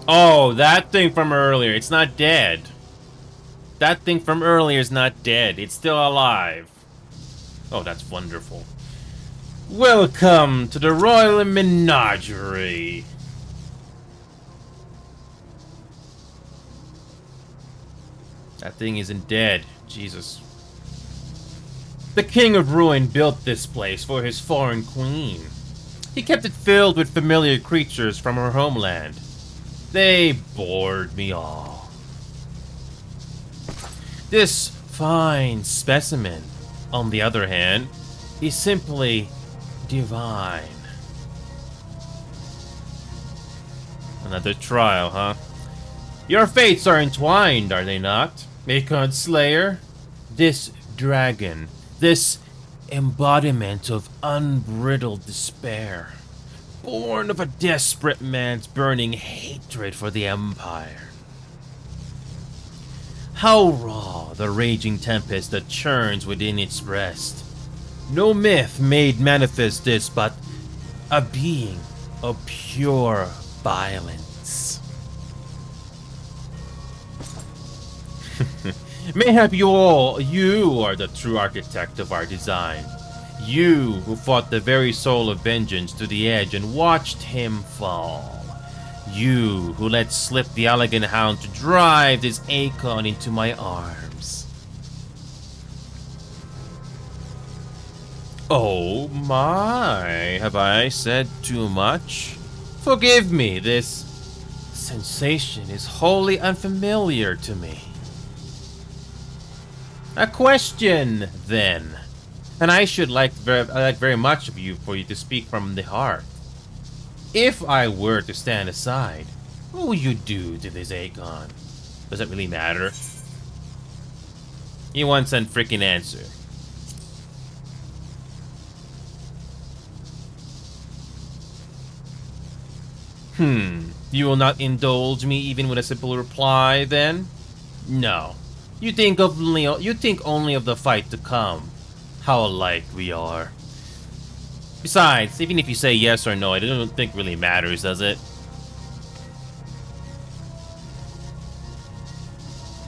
Oh, that thing from earlier. It's not dead. That thing from earlier is not dead. It's still alive. Oh, that's wonderful. Welcome to the Royal Menagerie. That thing isn't dead. Jesus. The King of Ruin built this place for his foreign queen. He kept it filled with familiar creatures from her homeland. They bored me all. This fine specimen, on the other hand, is simply divine. Another trial, huh? Your fates are entwined, are they not? Akon's Slayer? This dragon, this embodiment of unbridled despair, born of a desperate man's burning hatred for the Empire. How raw the raging tempest that churns within its breast. No myth made manifest this, but a being of pure violence. Mayhap you are the true architect of our design. You who fought the very soul of vengeance to the edge and watched him fall. You who let slip the elegant hound to drive this Akon into my arms. Oh my, have I said too much? Forgive me, this sensation is wholly unfamiliar to me. A question, then. And I should like very much of you for you to speak from the heart. If I were to stand aside, what would you do to this Akon? Does it really matter? He wants a freaking answer. You will not indulge me even with a simple reply, then? No. You think only of the fight to come. How alike we are. Besides, even if you say yes or no, I don't think really matters, does it?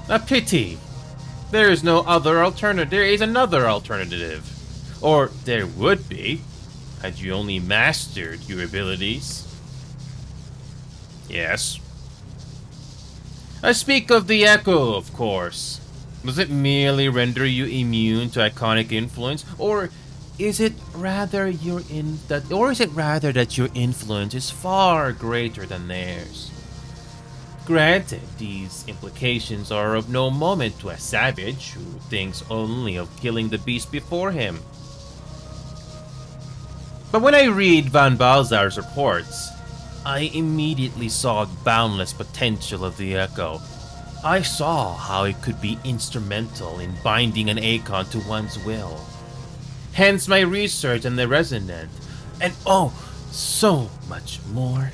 A pity. There is no other alternative. There is another alternative. Or there would be, had you only mastered your abilities. Yes. I speak of the Echo, of course. Does it merely render you immune to iconic influence, or is it rather that your influence is far greater than theirs? Granted, these implications are of no moment to a savage who thinks only of killing the beast before him. But when I read Van Balzar's reports, I immediately saw the boundless potential of the Echo. I saw how it could be instrumental in binding an Akon to one's will. Hence my research on the Resonant, and oh, so much more.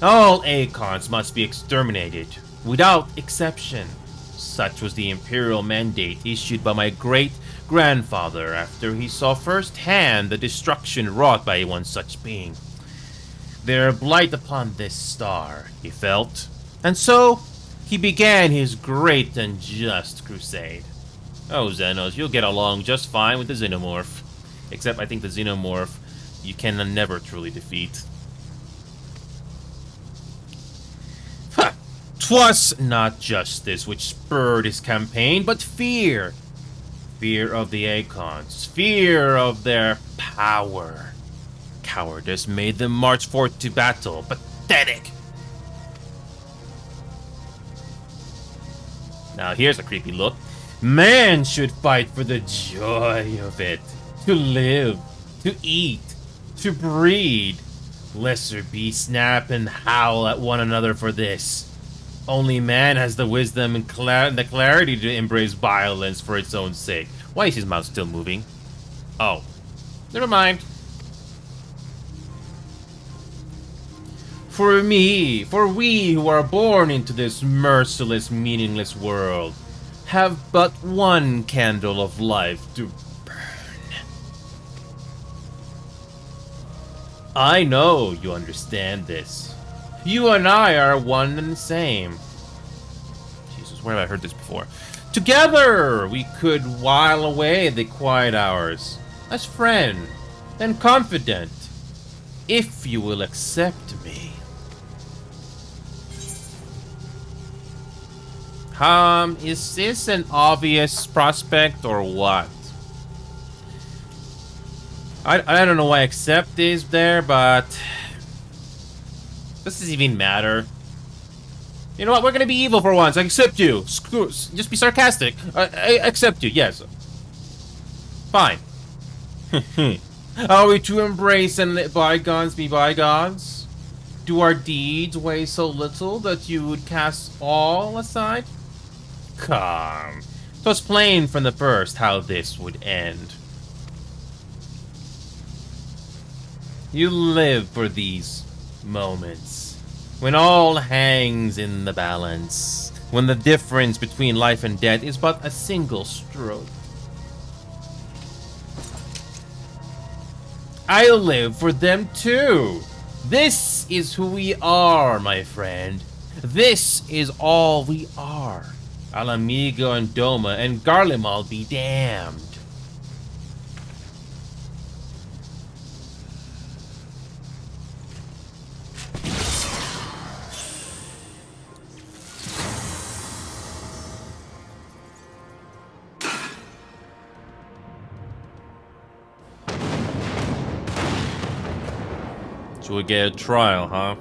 All Akons must be exterminated, without exception. Such was the imperial mandate issued by my great-grandfather after he saw firsthand the destruction wrought by one such being. They're a blight upon this star, he felt. And so, he began his great and just crusade. Oh, Xenos, you'll get along just fine with the Xenomorph. Except I think the Xenomorph you can never truly defeat. Ha! 'Twas not justice which spurred his campaign, but fear. Fear of the Akons. Fear of their power. Cowardice made them march forth to battle. Pathetic! Now here's a creepy look. Man should fight for the joy of it. To live, to eat, to breed. Lesser beasts snap and howl at one another for this. Only man has the wisdom and the clarity to embrace violence for its own sake. Why is his mouth still moving? Oh, never mind. For we who are born into this merciless, meaningless world, have but one candle of life to burn. I know you understand this. You and I are one and the same. Jesus, swear I heard this before. Together we could while away the quiet hours, as friend and confident, if you will accept me. Is this an obvious prospect or what? I don't know why accept is there, but does this even matter? You know what? We're gonna be evil for once. I accept you. Screw. Just be sarcastic. I accept you. Yes. Fine. Are we to embrace and let bygones be bygones? Do our deeds weigh so little that you would cast all aside? Come. 'Twas plain from the first how this would end. You live for these moments, when all hangs in the balance, when the difference between life and death is but a single stroke. I live for them too. This is who we are, my friend. This is all we are. Alamigo and Doma and Garlemald be damned. So we get a trial, huh?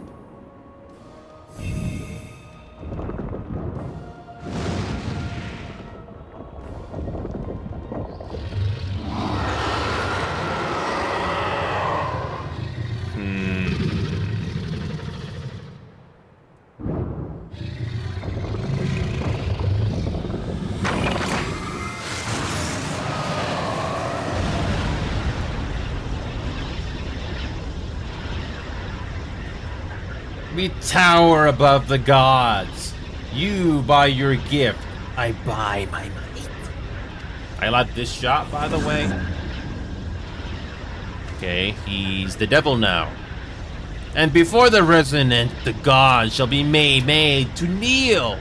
We tower above the gods. You buy your gift, I buy my money. I like this shot, by the way. Okay, he's the devil now. And before the resonant, the gods shall be made to kneel.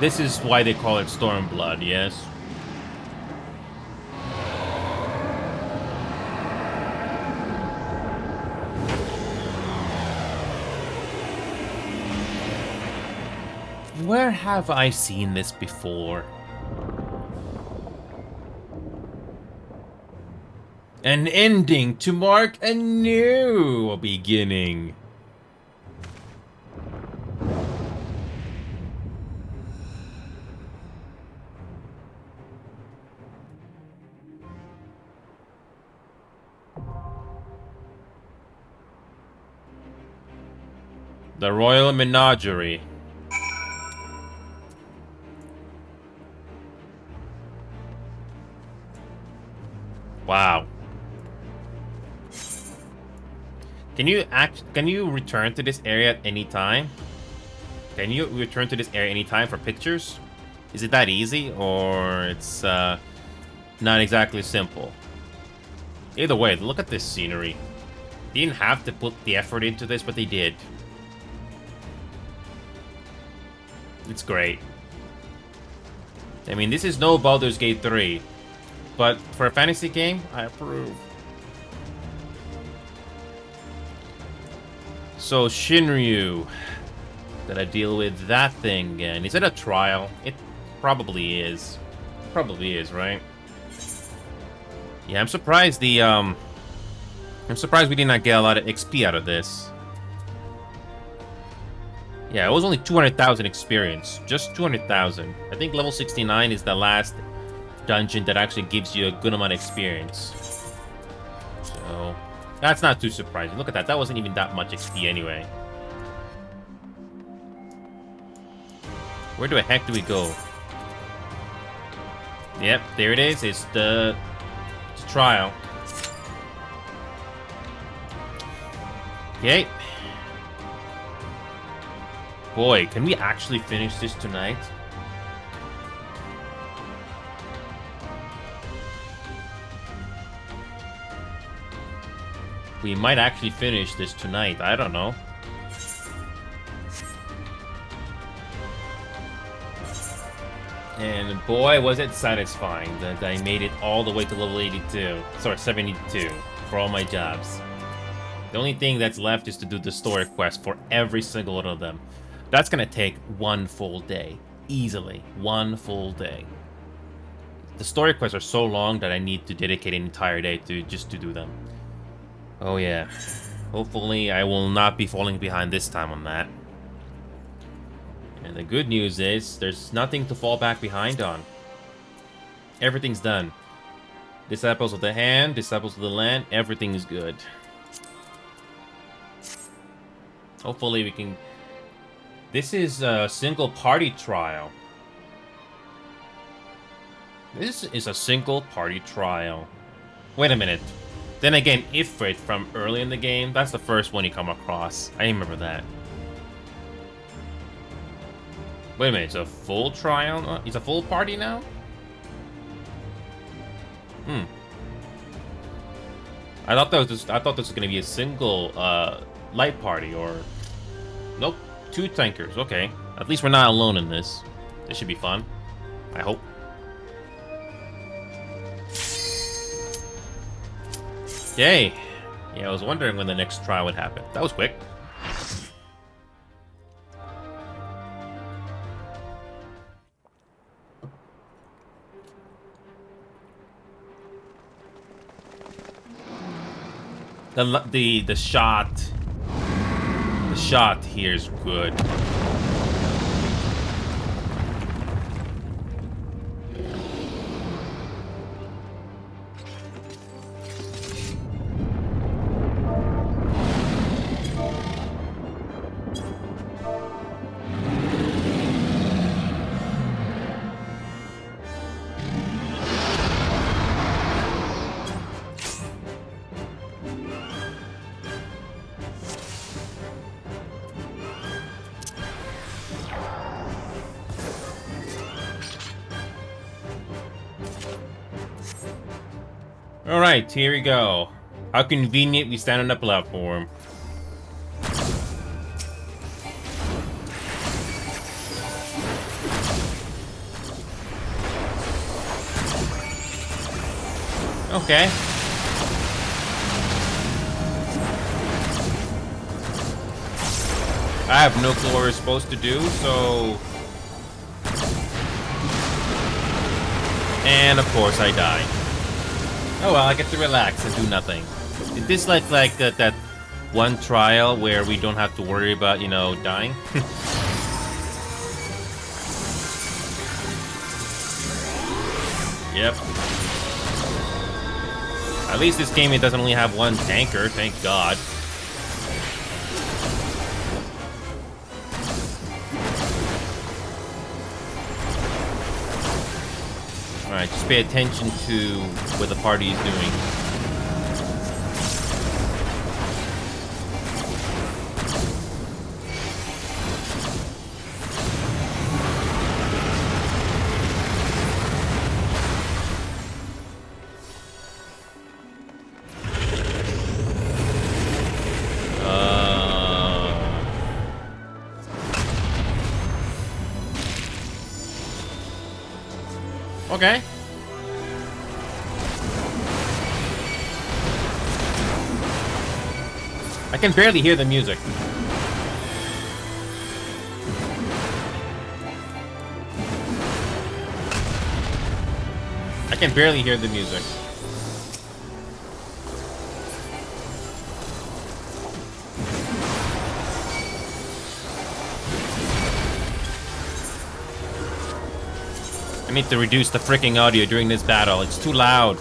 This is why they call it Stormblood, yes? Where have I seen this before? An ending to mark a new beginning. The Royal Menagerie. Wow. Can you return to this area at any time? Can you return to this area anytime for pictures? Is it that easy, or it's not exactly simple? Either way, look at this scenery. They didn't have to put the effort into this, but they did. It's great. I mean, this is no Baldur's Gate 3, but for a fantasy game, I approve. So, Shinryu. Gotta deal with that thing again. Is it a trial? It probably is. Probably is, right? Yeah, I'm surprised I'm surprised we did not get a lot of XP out of this. Yeah, it was only 200,000 experience. Just 200,000. I think level 69 is the last dungeon that actually gives you a good amount of experience. So, that's not too surprising. Look at that. That wasn't even that much XP anyway. Where the heck do we go? Yep, there it is. It's the trial. Okay. Boy, can we actually finish this tonight? We might actually finish this tonight. I don't know. And boy, was it satisfying that I made it all the way to level 82. Sorry, 72 for all my jobs. The only thing that's left is to do the story quest for every single one of them. That's gonna take one full day. Easily. One full day. The story quests are so long that I need to dedicate an entire day to just to do them. Oh yeah. Hopefully I will not be falling behind this time on that. And the good news is, there's nothing to fall back behind on. Everything's done. Disciples of the Hand, Disciples of the Land, everything is good. Hopefully we can... This is a single party trial. This is a single party trial. Wait a minute. Then again, Ifrit from early in the game, that's the first one you come across. I remember that. Wait a minute, it's a full trial? It's a full party now? I thought this was gonna be a single light party, or nope, 2 tankers. Okay, at least we're not alone in this. This should be fun. I hope. Yay! Yeah, I was wondering when the next trial would happen. That was quick. The shot here is good. Alright, here we go. How convenient we stand on a platform. Okay. I have no clue what we're supposed to do, so... And of course I die. Oh well, I get to relax and do nothing. Is this like that one trial where we don't have to worry about, you know, dying? Yep. At least this game, it doesn't only have one tanker, thank God. Alright, just pay attention to what the party is doing. Okay. I can barely hear the music. I can barely hear the music. I need to reduce the freaking audio during this battle. It's too loud.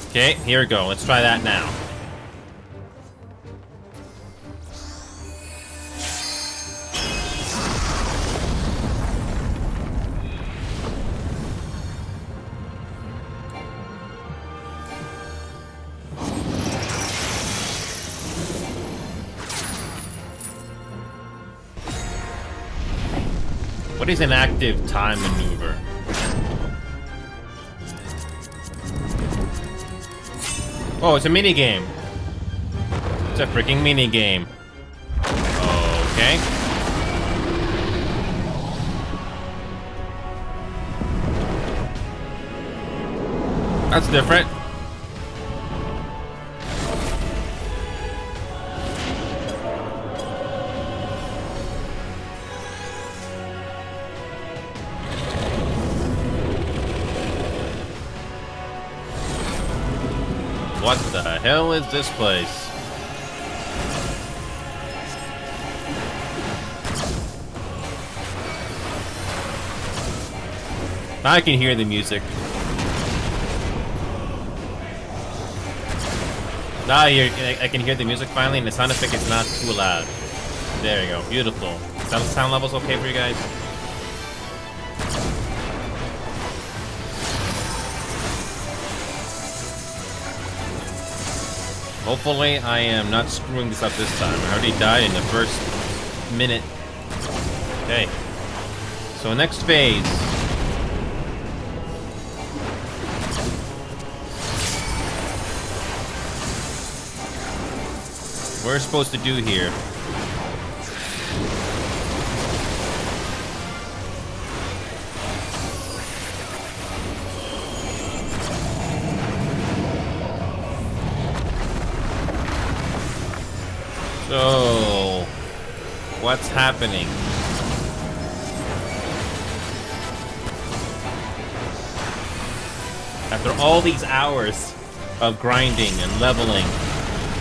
Okay, here we go. Let's try that now. What is an active time maneuver? Oh, it's a mini game. It's a freaking mini game. Okay. That's different. What the hell is this place? I can hear the music. Now I can hear the music finally, and the sound effect is not too loud. There you go, beautiful. Sound levels okay for you guys? Hopefully, I am not screwing this up this time. I already died in the first minute. Okay. So next phase. What we're supposed to do here. So, what's happening? After all these hours of grinding and leveling,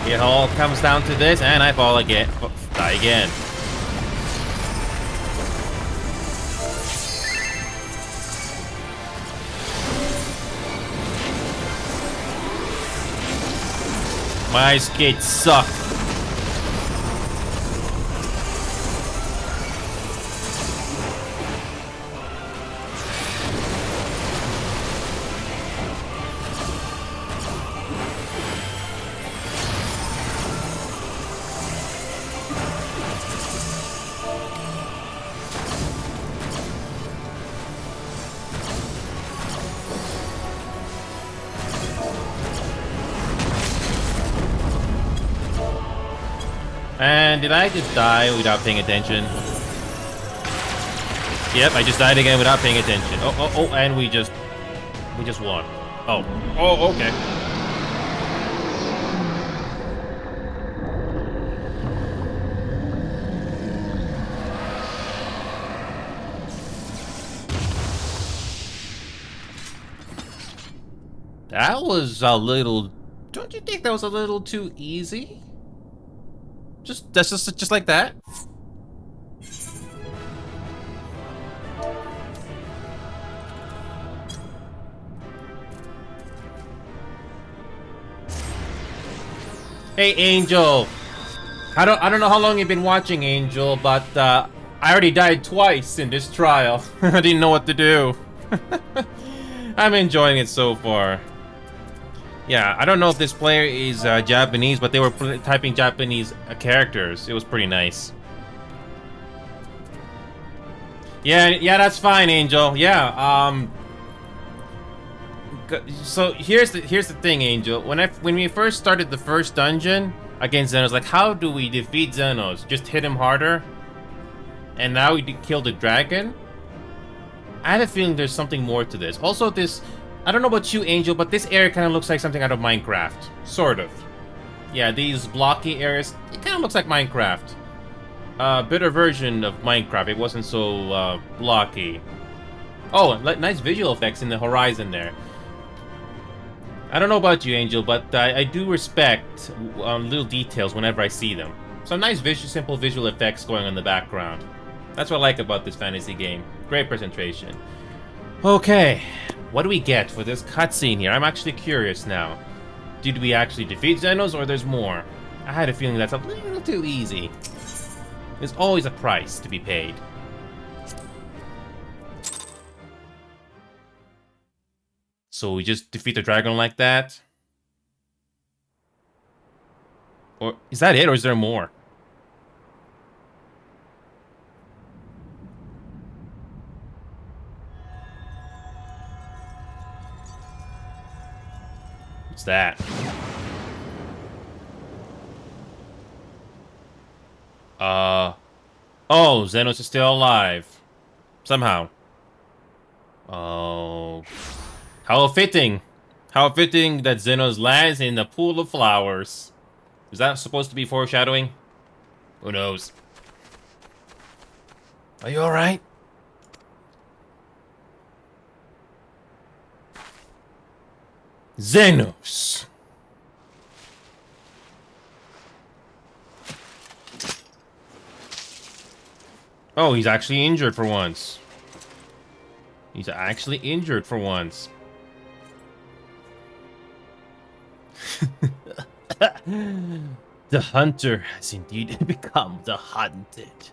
it all comes down to this, and I fall again. Die again. My ice skates suck. And did I just die without paying attention? Yep, I just died again without paying attention. Oh, and we just won. Oh, okay. That was a little... Don't you think that was a little too easy? Just like that? Hey, Angel. I don't know how long you've been watching, Angel, but I already died twice in this trial. I didn't know what to do. I'm enjoying it so far. Yeah, I don't know if this player is Japanese, but they were typing Japanese characters. It was pretty nice. Yeah, that's fine, Angel. Yeah, so here's the thing, Angel. When we first started the first dungeon against Xenos, like, how do we defeat Xenos? Just hit him harder? And now we killed the dragon? I have a feeling there's something more to this. Also, this... I don't know about you, Angel, but this area kind of looks like something out of Minecraft. Sort of. Yeah, these blocky areas, it kind of looks like Minecraft. Better version of Minecraft. It wasn't so blocky. Oh, nice visual effects in the horizon there. I don't know about you, Angel, but I do respect little details whenever I see them. Some nice simple visual effects going on in the background. That's what I like about this fantasy game. Great presentation. Okay. What do we get for this cutscene here? I'm actually curious now. Did we actually defeat Xenos, or there's more? I had a feeling that's a little too easy. There's always a price to be paid. So we just defeat the dragon like that? Or is that it, or is there more? What's that? Oh, Xenos is still alive. Somehow. Oh. How fitting. How fitting that Xenos lands in a pool of flowers. Is that supposed to be foreshadowing? Who knows? Are you alright? Xenos. Oh, he's actually injured for once. He's actually injured for once. The hunter has indeed become the hunted.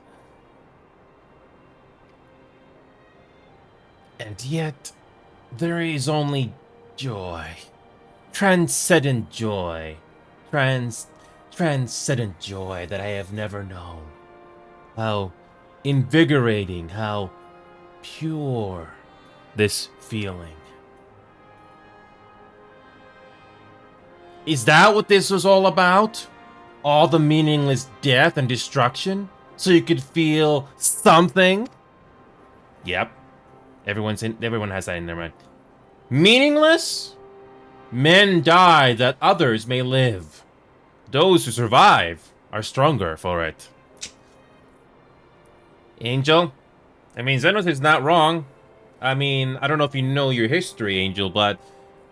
And yet, there is only joy. Transcendent joy. Transcendent joy that I have never known. How invigorating, how pure this feeling. Is that what this was all about? All the meaningless death and destruction? So you could feel something? Yep. Everyone has that in their mind. Meaningless? Men die that others may live. Those who survive are stronger for it. Angel? I mean, Xenos is not wrong. I mean, I don't know if you know your history, Angel, but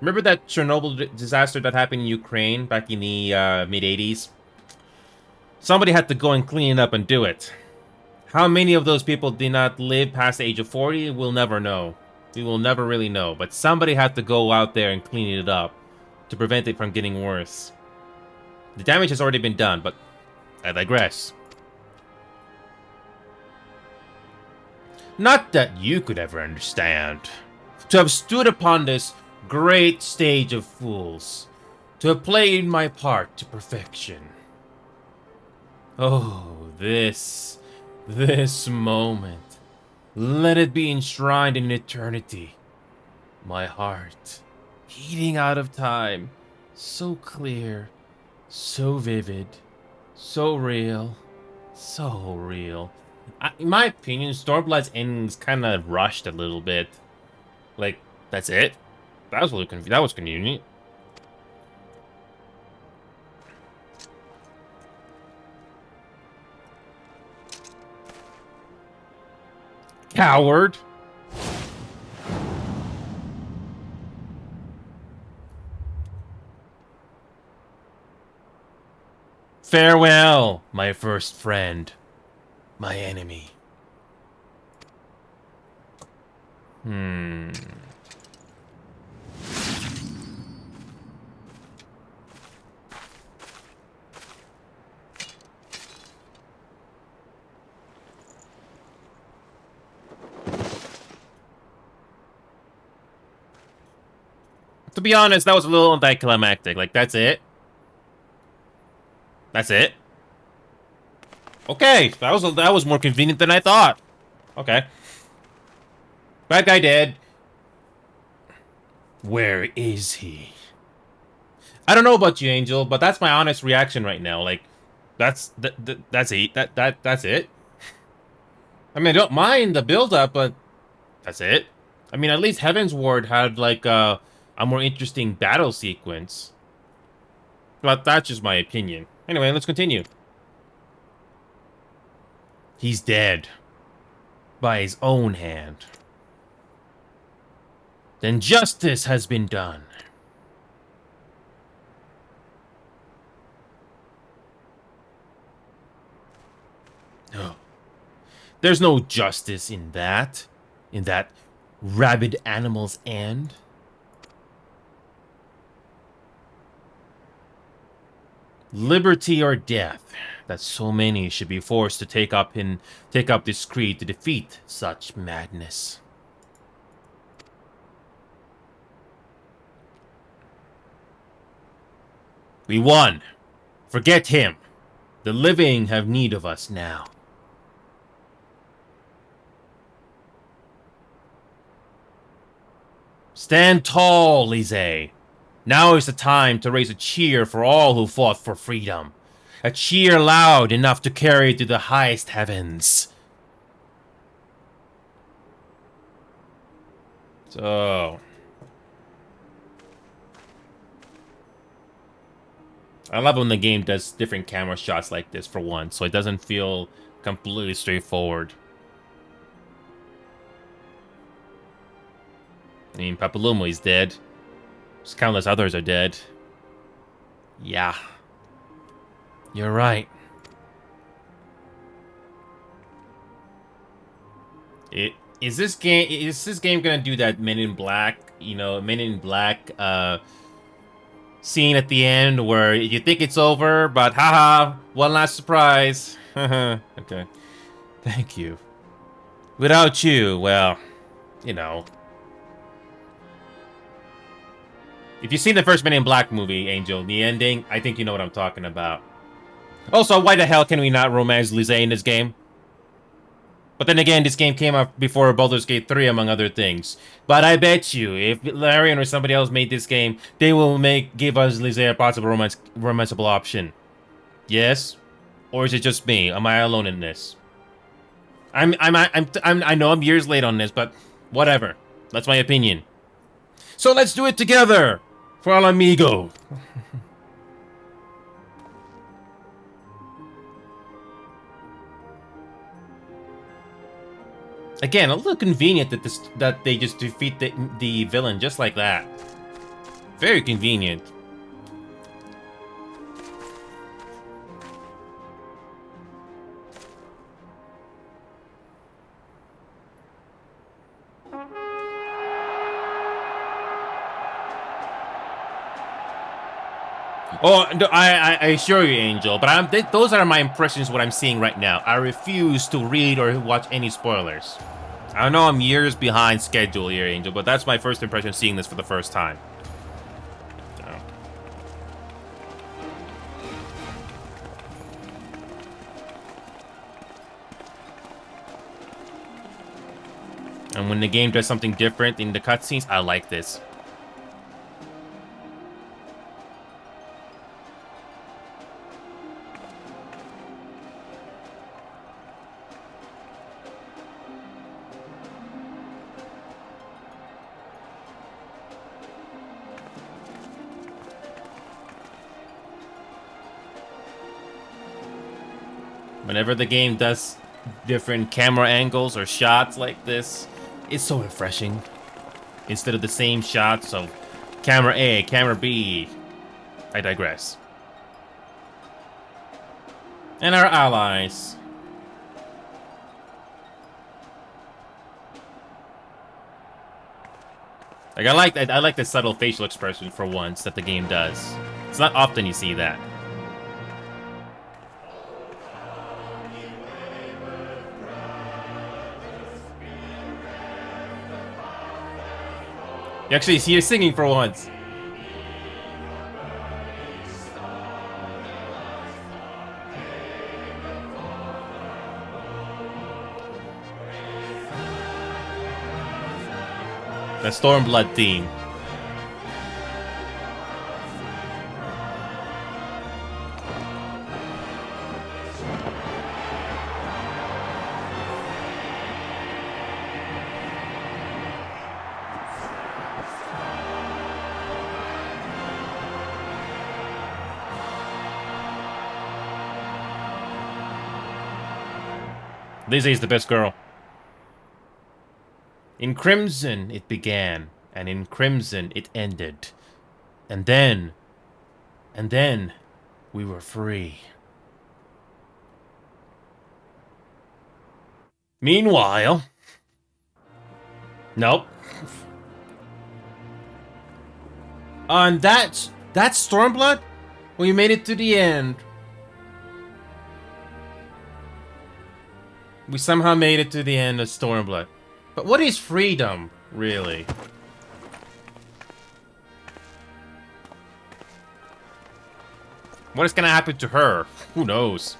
remember that Chernobyl disaster that happened in Ukraine back in the mid-80s? Somebody had to go and clean it up and do it. How many of those people did not live past the age of 40? We'll never know. We will never really know. But somebody had to go out there and clean it up to prevent it from getting worse. The damage has already been done, but I digress. Not that you could ever understand. To have stood upon this great stage of fools. To have played my part to perfection. Oh, this moment. Let it be enshrined in eternity. My heart, beating out of time. So clear, so vivid, so real, so real. In my opinion, Stormblood's ending's kind of rushed a little bit. Like, that's it? That was a little that was convenient. Coward! Farewell, my first friend. My enemy. To be honest, that was a little anticlimactic. Like, that's it? That's it? Okay, that was more convenient than I thought. Okay. Bad guy dead. Where is he? I don't know about you, Angel, but that's my honest reaction right now. Like, that's it. That's it. I mean, I don't mind the build-up, but that's it. I mean, at least Heaven's Ward had like a more interesting battle sequence. But that's just my opinion. Anyway, let's continue. He's dead. By his own hand. Then justice has been done. No. There's no justice in that. In that rabid animal's end. Liberty or death. That so many should be forced to take up this creed to defeat such madness. We won. Forget him. The living have need of us now. Stand tall, Lise. Now is the time to raise a cheer for all who fought for freedom. A cheer loud enough to carry to the highest heavens. So... I love when the game does different camera shots like this for once, so it doesn't feel completely straightforward. I mean, Papalumo is dead. Just countless others are dead. Yeah. You're right. Is this game gonna do that Men in Black, Men in Black scene at the end where you think it's over, but haha, one last surprise. Okay. Thank you. Without you, well, you know. If you've seen the first Men in Black movie, Angel, the ending, I think you know what I'm talking about. Also, why the hell can we not romance Lise in this game? But then again, this game came out before Baldur's Gate 3, among other things. But I bet you, if Larian or somebody else made this game, they will give us Lise a possible romanceable option. Yes? Or is it just me? Am I alone in this? I know I'm years late on this, but whatever. That's my opinion. So let's do it together! For el amigo! Again, a little convenient that they just defeat the villain just like that. Very convenient. Oh, no, I assure you, Angel, but those are my impressions, what I'm seeing right now. I refuse to read or watch any spoilers. I know I'm years behind schedule here, Angel, but that's my first impression seeing this for the first time. So. And when the game does something different in the cutscenes, I like this. Whenever the game does different camera angles or shots like this, it's so refreshing. Instead of the same shots of camera A, camera B. I digress. And our allies. Like I like the subtle facial expression for once that the game does. It's not often you see that. You actually see her singing for once. The Stormblood theme. Lizzie is the best girl. In crimson it began, and in crimson it ended. And then we were free. Meanwhile... Nope. And that's Stormblood? We made it to the end. We somehow made it to the end of Stormblood. But what is freedom, really? What is gonna happen to her? Who knows?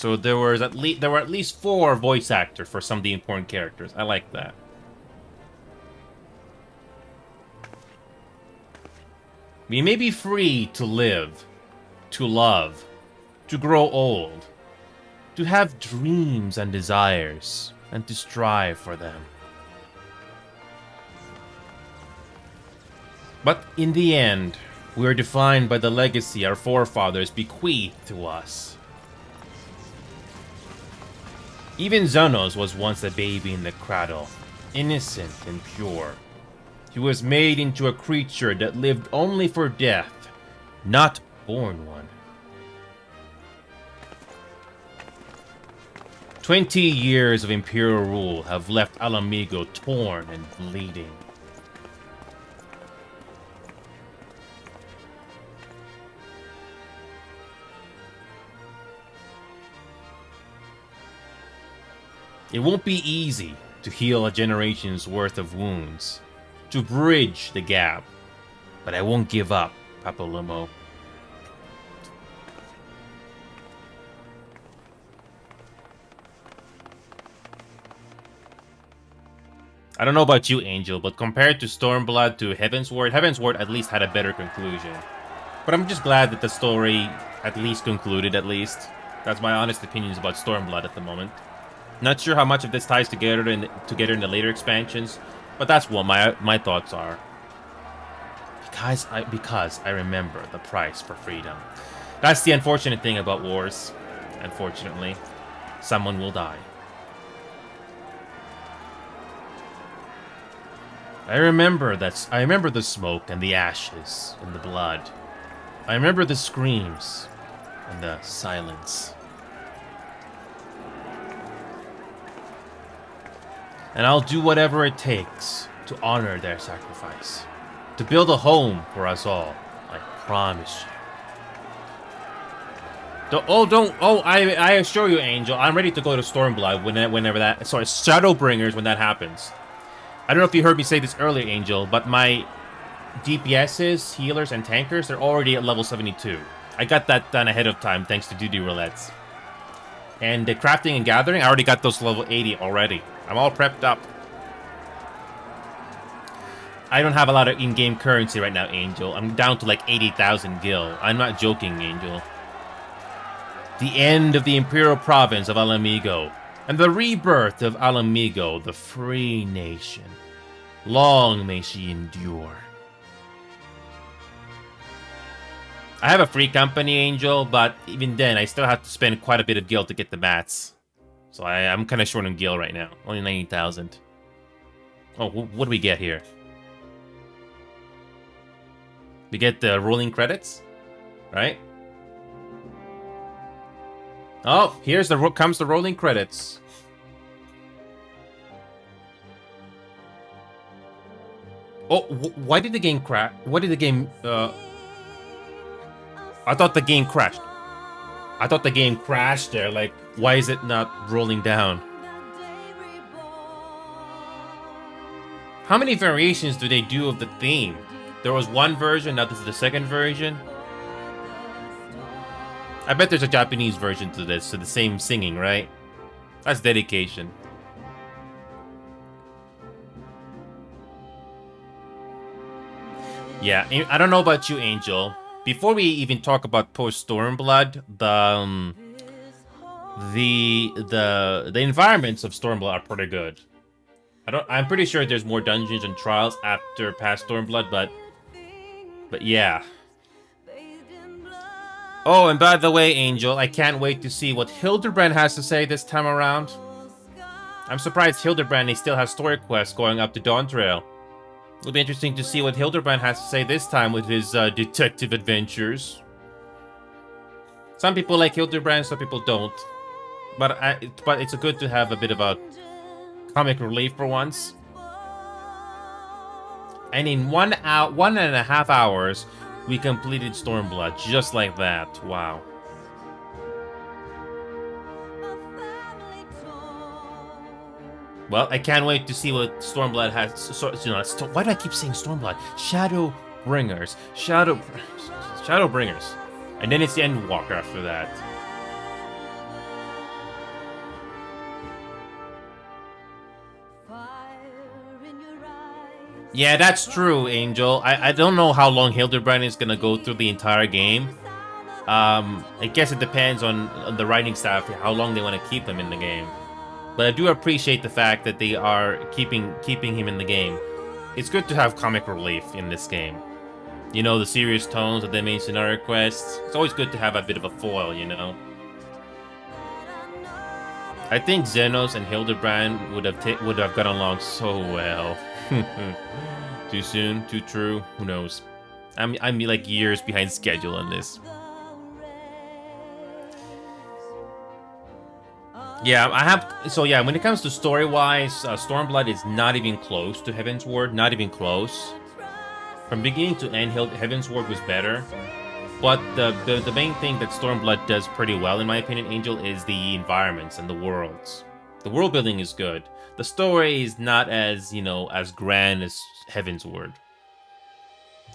So there were at least 4 voice actors for some of the important characters. I like that. We may be free to live, to love, to grow old, to have dreams and desires, and to strive for them. But in the end, we are defined by the legacy our forefathers bequeathed to us. Even Xenos was once a baby in the cradle, innocent and pure. He was made into a creature that lived only for death, not born one. 20 years of Imperial rule have left Alamigo torn and bleeding. It won't be easy to heal a generation's worth of wounds, to bridge the gap, but I won't give up, Papa Limo. I don't know about you, Angel, but compared to Stormblood to Heavensward at least had a better conclusion. But I'm just glad that the story at least concluded, at least. That's my honest opinions about Stormblood at the moment. Not sure how much of this ties together in the later expansions, but that's what my thoughts are. Because I remember the price for freedom. That's the unfortunate thing about wars. Unfortunately, someone will die. I remember the smoke and the ashes and the blood. I remember the screams and the silence. And I'll do whatever it takes to honor their sacrifice. To build a home for us all. I promise you. I assure you, Angel, I'm ready to go to Stormblood whenever that... Sorry, Shadowbringers when that happens. I don't know if you heard me say this earlier, Angel, but my DPSs, healers, and tankers, they're already at level 72. I got that done ahead of time thanks to Duty Roulettes. And the crafting and gathering, I already got those level 80 already. I'm all prepped up. I don't have a lot of in-game currency right now, Angel. I'm down to like 80,000 gil. I'm not joking, Angel. The end of the Imperial Province of Alamigo. And the rebirth of Alamigo, the free nation. Long may she endure. I have a free company, Angel, but even then, I still have to spend quite a bit of gil to get the mats. So I'm kind of short on gil right now. Only 90,000. Oh, what do we get here? We get the rolling credits, right? Oh, comes the rolling credits. Oh, why did the game crash? What did the game? I thought the game crashed. I thought the game crashed there. Like, why is it not rolling down? How many variations do they do of the theme? There was one version, now this is the second version. I bet there's a Japanese version to this, so the same singing, right? That's dedication. Yeah, I don't know about you, Angel. Before we even talk about post Stormblood, the environments of Stormblood are pretty good. I'm pretty sure there's more dungeons and trials after past Stormblood, but yeah. Oh, and by the way, Angel, I can't wait to see what Hildebrand has to say this time around. I'm surprised Hildebrand still has story quests going up to Dawntrail. It'll be interesting to see what Hildebrand has to say this time with his detective adventures. Some people like Hildebrand, some people don't. But it's good to have a bit of a comic relief for once. And in 1.5 hours, we completed Stormblood just like that. Wow. Well, I can't wait to see what Stormblood has. Why do I keep saying Stormblood? Shadowbringers. Shadowbringers. And then it's the Endwalker after that. Yeah, that's true, Angel. I don't know how long Hildebrand is gonna go through the entire game. I guess it depends on the writing staff, how long they want to keep him in the game. But I do appreciate the fact that they are keeping him in the game. It's good to have comic relief in this game. You know, the serious tones of the main scenario quests. It's always good to have a bit of a foil, you know. I think Xenos and Hildebrand would have got along so well. Too soon, too true. Who knows? I'm like years behind schedule on this. Yeah, I have. So yeah, when it comes to story-wise, Stormblood is not even close to Heavensward. Not even close. From beginning to end, Heavensward was better. But the main thing that Stormblood does pretty well, in my opinion, Angel, is the environments and the worlds. The world building is good. The story is not as, you know, as grand as Heavensward.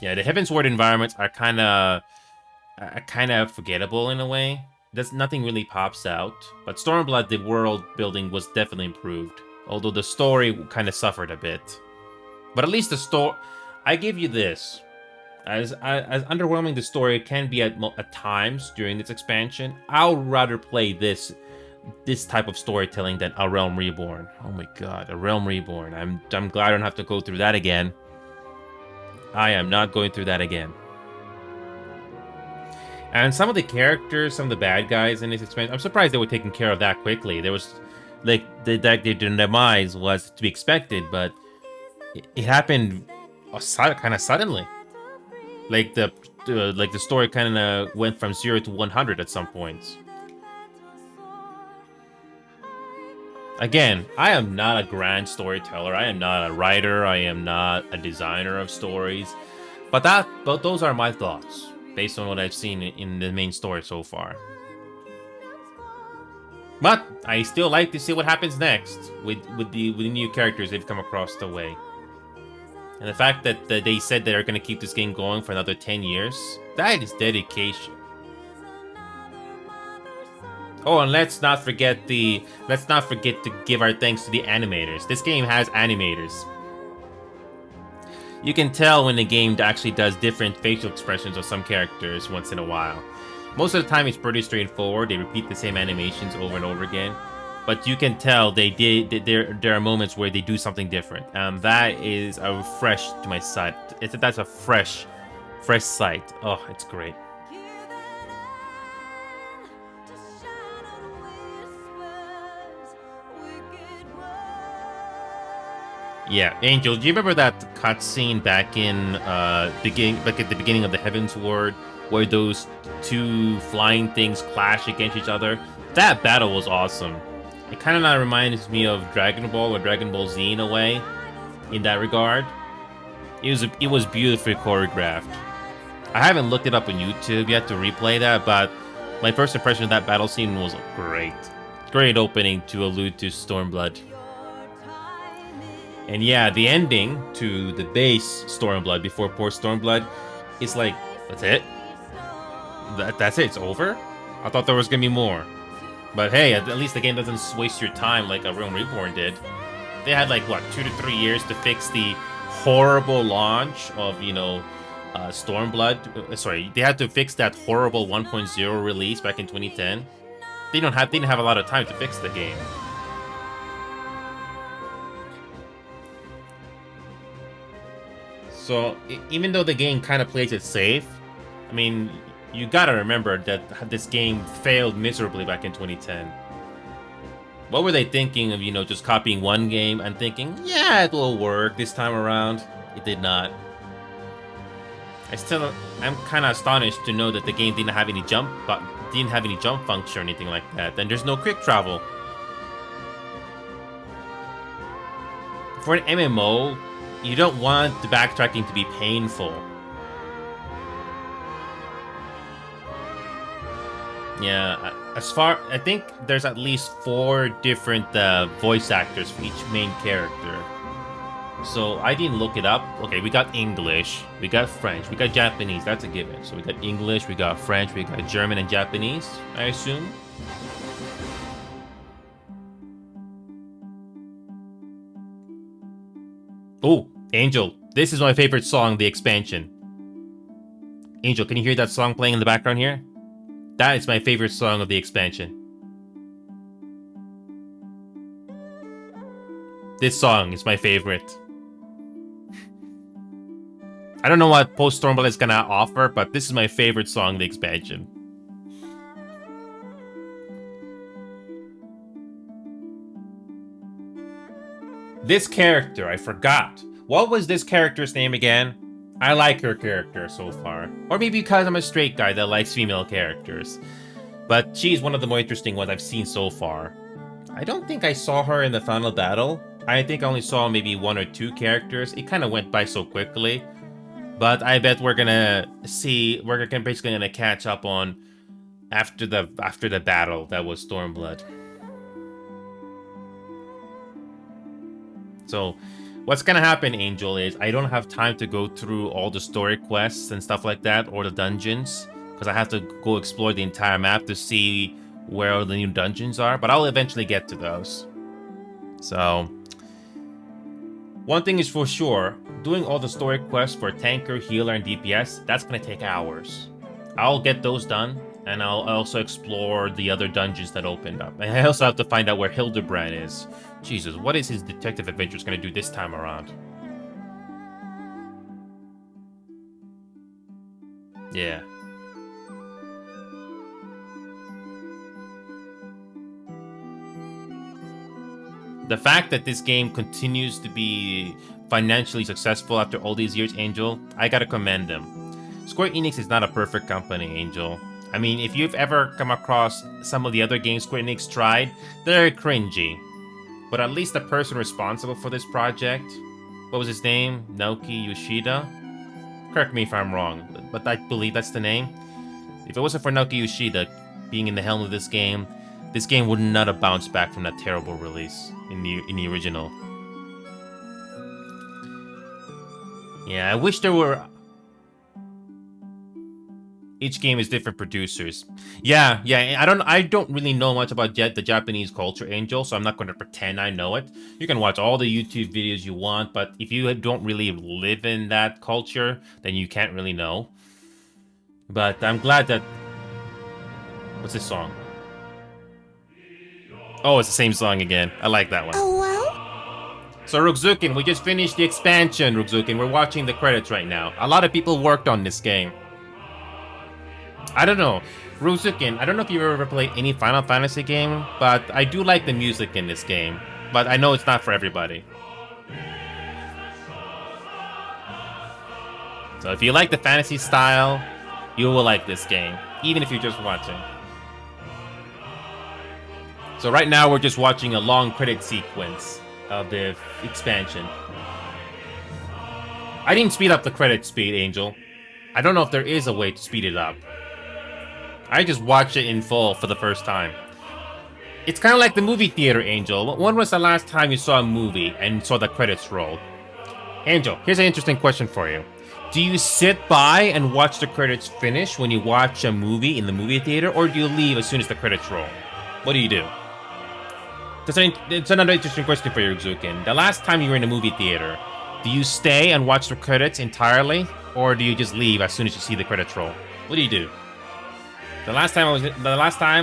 Yeah, the Heavensward environments are kind of forgettable in a way. There's nothing really pops out. But Stormblood, the world building was definitely improved. Although the story kind of suffered a bit. But at least the story... I give you this. As underwhelming the story can be at times during its expansion, I'll rather play this type of storytelling than A Realm Reborn. Oh my god, A Realm Reborn. I'm glad I don't have to go through that again. I am not going through that again. And some of the characters, some of the bad guys in this expansion, I'm surprised they were taken care of that quickly. There was, like, their demise was to be expected, but it happened kind of suddenly. Like the story kind of went from 0 to 100 at some points. Again, I am not a grand storyteller. I am not a writer. I am not a designer of stories. But those are my thoughts based on what I've seen in the main story so far. But I still like to see what happens next with the new characters they've come across the way. And the fact that they said they're going to keep this game going for another 10 years, that is dedication. Oh, and let's not forget to give our thanks to the animators. This game has animators. You can tell when the game actually does different facial expressions of some characters once in a while. Most of the time it's pretty straightforward. They repeat the same animations over and over again. But you can tell there are moments where they do something different. That is a refresh to my sight. That's a fresh sight. Oh, it's great. Yeah, Angel, do you remember that cutscene back at the beginning of the Heavensward, where those two flying things clash against each other? That battle was awesome. It kind of reminds me of Dragon Ball or Dragon Ball Z in a way, in that regard. It was beautifully choreographed. I haven't looked it up on YouTube yet to replay that, but my first impression of that battle scene was great. Great opening to allude to Stormblood. And yeah, the ending to the base Stormblood before poor Stormblood is like, that's it? That's it? It's over? I thought there was gonna be more. But hey, at least the game doesn't waste your time like A Realm Reborn did. They had like, what, 2 to 3 years to fix the horrible launch of, you know, Stormblood. Sorry, they had to fix that horrible 1.0 release back in 2010. They didn't have a lot of time to fix the game. So even though the game kind of plays it safe, I mean, you gotta remember that this game failed miserably back in 2010. What were they thinking of, you know, just copying one game and thinking, yeah, it will work this time around? It did not. I'm kind of astonished to know that the game didn't have any jump function or anything like that. And there's no quick travel. For an MMO, you don't want the backtracking to be painful. Yeah, I think there's at least 4 different voice actors for each main character. So I didn't look it up. Okay, we got English, we got French, we got Japanese, that's a given. So we got English, we got French, we got German and Japanese, I assume. Oh, Angel, This is my favorite song, the expansion. Angel, can you hear that song playing in the background here? That is my favorite song of the expansion. This song is my favorite. I don't know what Post Stormblood is gonna offer, but this is my favorite song of the expansion. This character, I forgot. What was this character's name again? I like her character so far. Or maybe because I'm a straight guy that likes female characters. But she's one of the more interesting ones I've seen so far. I don't think I saw her in the final battle. I think I only saw maybe 1 or 2 characters. It kind of went by so quickly. But I bet we're gonna see, we're basically gonna catch up on after the battle that was Stormblood. So, what's gonna happen, Angel, is I don't have time to go through all the story quests and stuff like that, or the dungeons, because I have to go explore the entire map to see where all the new dungeons are, but I'll eventually get to those. So, one thing is for sure, doing all the story quests for tanker, healer, and DPS, that's gonna take hours. I'll get those done, and I'll also explore the other dungeons that opened up. And I also have to find out where Hildebrand is. Jesus, what is his detective adventures gonna do this time around? Yeah. The fact that this game continues to be financially successful after all these years, Angel, I gotta commend them. Square Enix is not a perfect company, Angel. I mean, if you've ever come across some of the other games Square Enix tried, they're cringy. But at least the person responsible for this project, what was his name? Naoki Yoshida? Correct me if I'm wrong, but I believe that's the name. If it wasn't for Naoki Yoshida being in the helm of this game would not have bounced back from that terrible release in the original. Yeah, I wish there were... Each game is different producers. Yeah, I don't really know much about the Japanese culture, Angel, so I'm not going to pretend I know it. You can watch all the YouTube videos you want, but if you don't really live in that culture, then you can't really know. But I'm glad that... What's this song? Oh, it's the same song again. I like that one. Oh, well? So, Rukzukin, we just finished the expansion, Rukzukin. We're watching the credits right now. A lot of people worked on this game. I don't know. Rukzukin, I don't know if you've ever played any Final Fantasy game, but I do like the music in this game. But I know it's not for everybody. So if you like the fantasy style, you will like this game, even if you're just watching. So right now we're just watching a long credit sequence of the expansion. I didn't speed up the credit speed, Angel. I don't know if there is a way to speed it up. I just watched it in full for the first time. It's kind of like the movie theater, Angel. When was the last time you saw a movie and saw the credits roll? Angel, here's an interesting question for you. Do you sit by and watch the credits finish when you watch a movie in the movie theater, or do you leave as soon as the credits roll? What do you do? It's another interesting question for you, Rukzukin. The last time you were in a movie theater, do you stay and watch the credits entirely, or do you just leave as soon as you see the credits roll? What do you do? The last time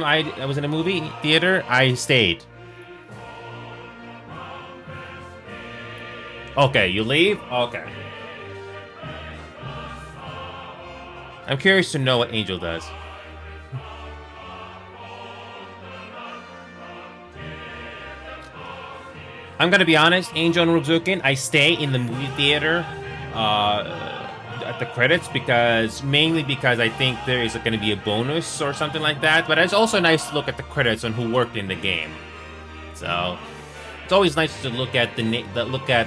I was in a movie theater, I stayed. Okay, you leave? Okay. I'm curious to know what Angel does. I'm gonna be honest, Angel and Rukzukin, I stay in the movie theater at the credits mainly because I think there is going to be a bonus or something like that. But it's also nice to look at the credits on who worked in the game. So it's always nice to look at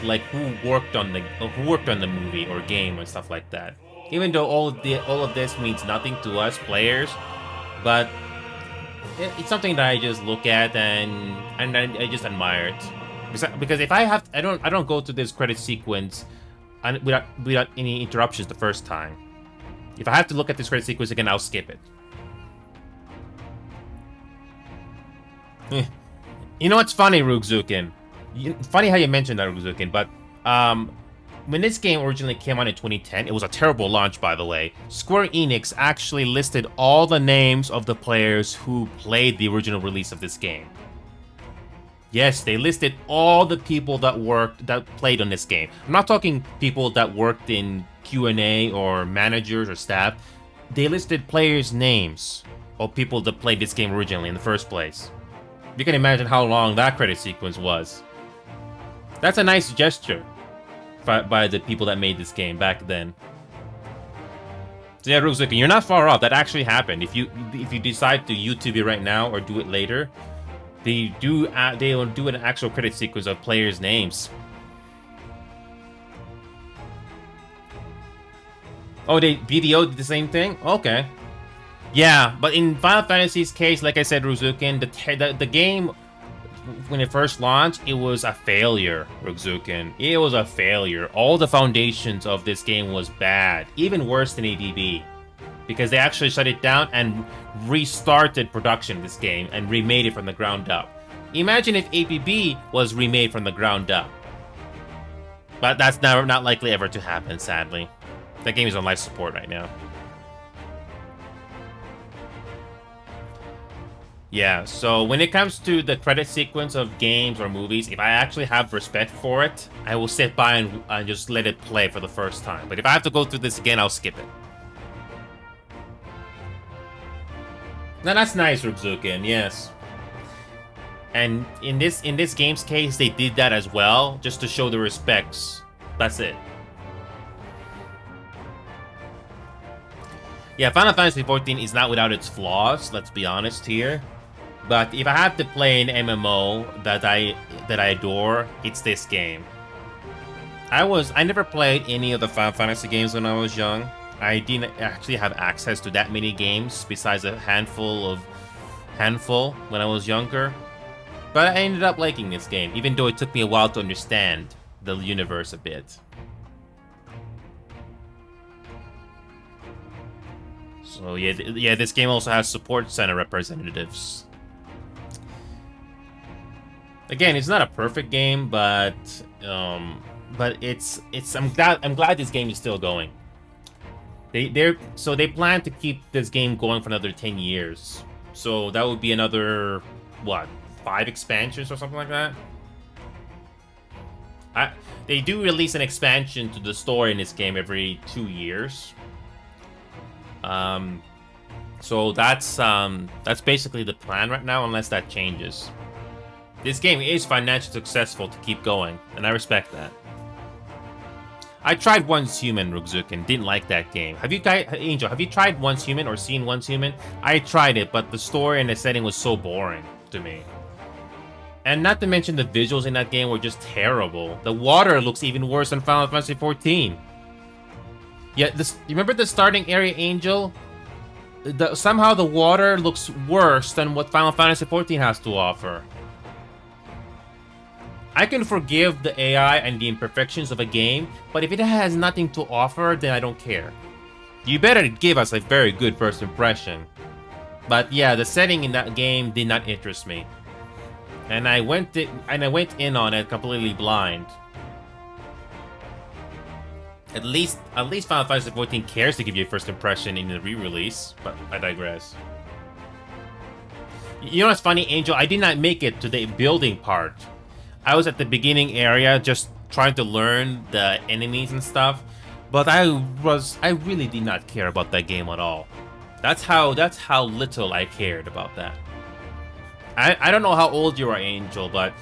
like who worked on the movie or game and stuff like that. Even though all of this means nothing to us players, but it's something that I just look at and I just admire it. Because if I don't go to this credit sequence without any interruptions the first time. If I have to look at this credit sequence again, I'll skip it. You know what's funny, Rukzukin? Funny how you mentioned that, Rukzukin, but when this game originally came out in 2010, it was a terrible launch, by the way. Square Enix actually listed all the names of the players who played the original release of this game. Yes, they listed all the people that played on this game. I'm not talking people that worked in Q&A or managers or staff. They listed players' names of people that played this game originally in the first place. You can imagine how long that credit sequence was. That's a nice gesture by the people that made this game back then. So yeah, Ruzuki, you're not far off. That actually happened. If you decide to YouTube it right now or do it later, they'll do an actual credit sequence of players' names. Oh, they BDO did the same thing? Okay. Yeah, but in Final Fantasy's case, like I said, Ruzukin, the game, when it first launched, it was a failure, Ruzukin. It was a failure. All the foundations of this game was bad. Even worse than ABB. Because they actually shut it down and restarted production of this game and remade it from the ground up. Imagine if ABB was remade from the ground up. But that's not likely ever to happen, sadly. That game is on life support right now. Yeah, so when it comes to the credit sequence of games or movies, if I actually have respect for it, I will sit by and just let it play for the first time. But if I have to go through this again, I'll skip it. Now that's nice, Rubzukin, yes. And in this game's case, they did that as well, just to show the respects. That's it. Yeah, Final Fantasy XIV is not without its flaws, let's be honest here. But if I have to play an MMO that I adore, it's this game. I never played any of the Final Fantasy games when I was young. I didn't actually have access to that many games besides a handful when I was younger. But I ended up liking this game, even though it took me a while to understand the universe a bit. So yeah, this game also has support center representatives. Again, it's not a perfect game, but I'm glad this game is still going. They plan to keep this game going for another 10 years. So that would be another, what, 5 expansions or something like that? They do release an expansion to the story in this game every 2 years. So that's basically the plan right now, unless that changes. This game is financially successful to keep going, and I respect that. I tried Once Human, Rugzukin, didn't like that game. Have you guys, Angel, have you tried Once Human or seen Once Human? I tried it, but the story and the setting was so boring to me. And not to mention the visuals in that game were just terrible. The water looks even worse than Final Fantasy XIV. Yeah, you remember the starting area, Angel? Somehow the water looks worse than what Final Fantasy XIV has to offer. I can forgive the AI and the imperfections of a game, but if it has nothing to offer, then I don't care. You better give us a very good first impression. But yeah, the setting in that game did not interest me. And I went in on it completely blind. At least Final Fantasy XIV cares to give you a first impression in the re-release, but I digress. You know what's funny, Angel? I did not make it to the building part. I was at the beginning area just trying to learn the enemies and stuff, but I really did not care about that game at all. That's how little I cared about that. I don't know how old you are, Angel, but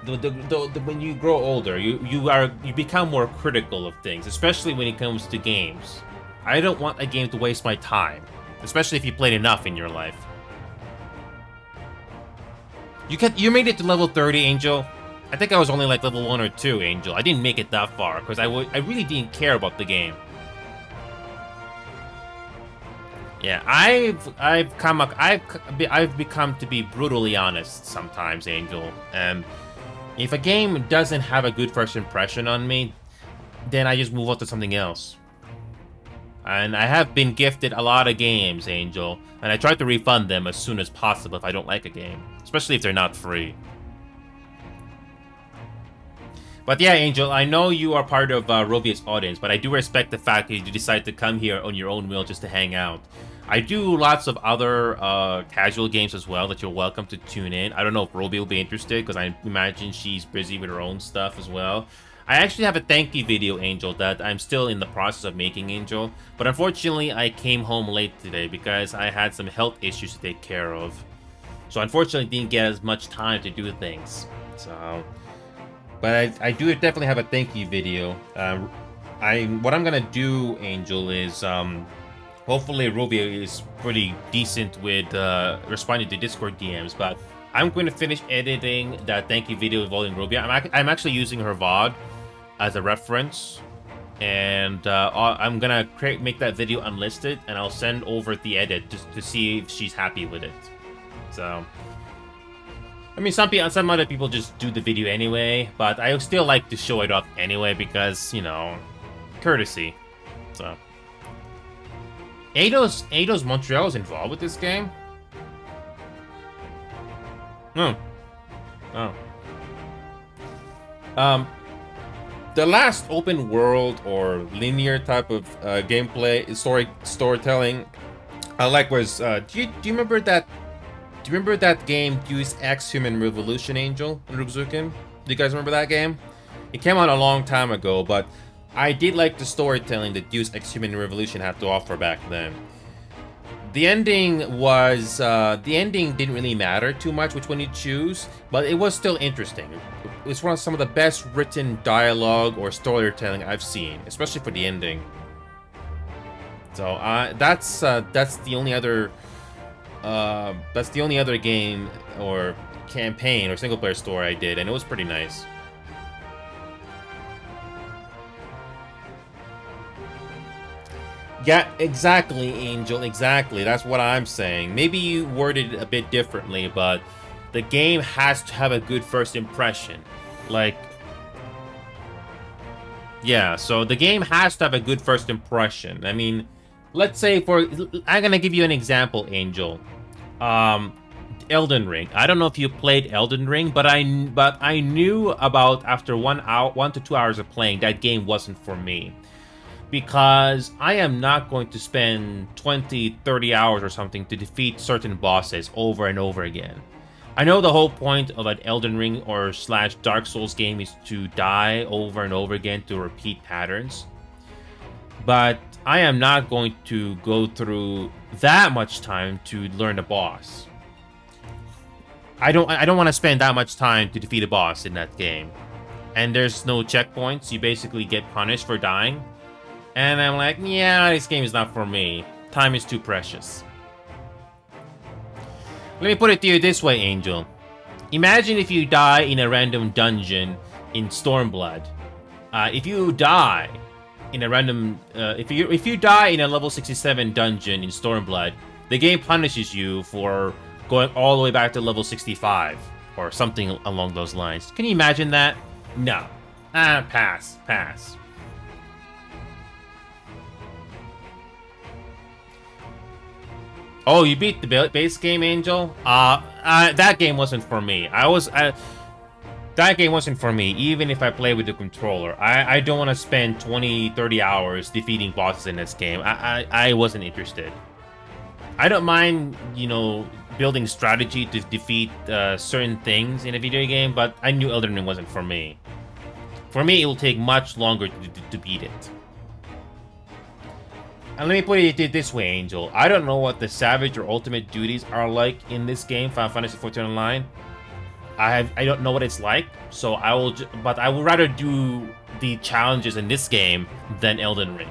when you grow older, you become more critical of things, especially when it comes to games. I don't want a game to waste my time, especially if you played enough in your life. You made it to level 30, Angel. I think I was only like level 1 or 2, Angel. I didn't make it that far because I really didn't care about the game. Yeah, I've become to be brutally honest sometimes, Angel. If a game doesn't have a good first impression on me, then I just move on to something else. And I have been gifted a lot of games, Angel, and I try to refund them as soon as possible if I don't like a game, especially if they're not free. But yeah, Angel, I know you are part of Rovia's audience, but I do respect the fact that you decide to come here on your own will just to hang out. I do lots of other casual games as well that you're welcome to tune in. I don't know if Rovia will be interested because I imagine she's busy with her own stuff as well. I actually have a thank you video, Angel, that I'm still in the process of making, Angel. But unfortunately, I came home late today because I had some health issues to take care of. So unfortunately, didn't get as much time to do things. So... But I do definitely have a thank you video. What I'm gonna do, Angel, is hopefully Rovia is pretty decent with responding to Discord DMs. But I'm going to finish editing that thank you video involving Rovia. I'm actually using her VOD as a reference, and I'm gonna make that video unlisted, and I'll send over the edit just to see if she's happy with it. So. I mean, some other people just do the video anyway, but I still like to show it off anyway because, you know, courtesy. So, Eidos Montreal is involved with this game? Oh. The last open world or linear type of gameplay storytelling I like was, do you remember that? Do you remember that game, Deus Ex Human Revolution, Angel, and Rubzukin? Do you guys remember that game? It came out a long time ago, but I did like the storytelling that Deus Ex Human Revolution had to offer back then. The ending was, the ending didn't really matter too much which one you choose, but it was still interesting. It was one of some of the best written dialogue or storytelling I've seen, especially for the ending. So, that's the only other... that's the only other game or campaign or single player story I did, and it was pretty nice. Yeah, exactly, Angel, exactly. That's what I'm saying. Maybe you worded it a bit differently, but the game has to have a good first impression. Like, yeah, so the game has to have a good first impression. I mean, let's say I'm gonna give you an example, Angel. Elden Ring. I don't know if you played Elden Ring, but I knew about after 1 to 2 hours of playing that game wasn't for me. Because I am not going to spend 20, 30 hours or something to defeat certain bosses over and over again. I know the whole point of an Elden Ring or / Dark Souls game is to die over and over again to repeat patterns. But I am not going to go through that much time to learn a boss. I don't want to spend that much time to defeat a boss in that game. And there's no checkpoints. You basically get punished for dying. And I'm like, yeah, this game is not for me. Time is too precious. Let me put it to you this way, Angel. Imagine if you die in a random dungeon in Stormblood. If you die in a random, if you die in a level 67 dungeon in Stormblood, the game punishes you for going all the way back to level 65 or something along those lines. Can you imagine that? No. Pass. Oh, you beat the base game, Angel? That game wasn't for me. That game wasn't for me, even if I play with the controller. I don't want to spend 20, 30 hours defeating bosses in this game. I wasn't interested. I don't mind, you know, building strategy to defeat certain things in a video game, but I knew Elden Ring wasn't for me. For me, it will take much longer to beat it. And let me put it this way, Angel. I don't know what the Savage or Ultimate duties are like in this game, Final Fantasy XIV Online. I don't know what it's like, so I will rather do the challenges in this game than Elden Ring.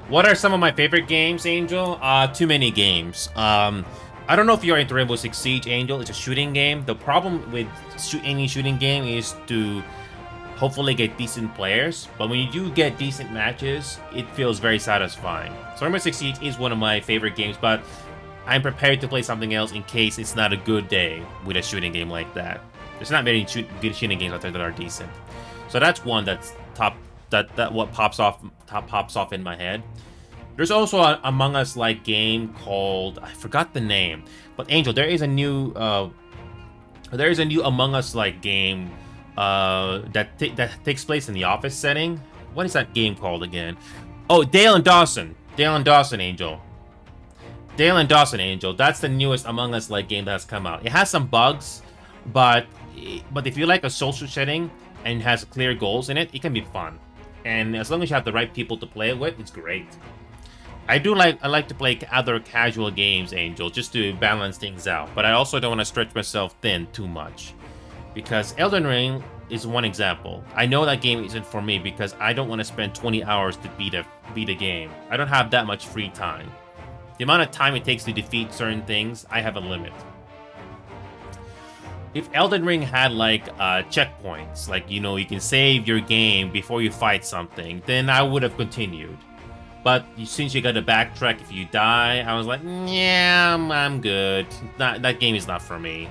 What are some of my favorite games, Angel? Too many games. I don't know if you're into Rainbow Six Siege, Angel. It's a shooting game. The problem with any shooting game is to hopefully get decent players, but when you do get decent matches, it feels very satisfying. So Rainbow Six Siege is one of my favorite games, but I'm prepared to play something else in case it's not a good day with a shooting game like that. There's not many good shooting games out there that are decent. So that's one that's what pops off in my head. There's also a Among Us-like game called, I forgot the name, but Angel, there is a new There's a new Among Us-like game that takes place in the office setting. What is that game called again? Oh, Dale and Dawson. Dale and Dawson, Angel. Dale and Dawson, Angel. That's the newest Among Us-like game that's come out. It has some bugs, but if you like a social setting and has clear goals in it, it can be fun. And as long as you have the right people to play it with, it's great. I like to play other casual games, Angel, just to balance things out. But I also don't want to stretch myself thin too much. Because Elden Ring is one example. I know that game isn't for me because I don't want to spend 20 hours to beat a game. I don't have that much free time. The amount of time it takes to defeat certain things, I have a limit. If Elden Ring had like checkpoints, like, you know, you can save your game before you fight something, then I would have continued. But since you got to backtrack if you die, I was like, yeah, I'm good. That game is not for me.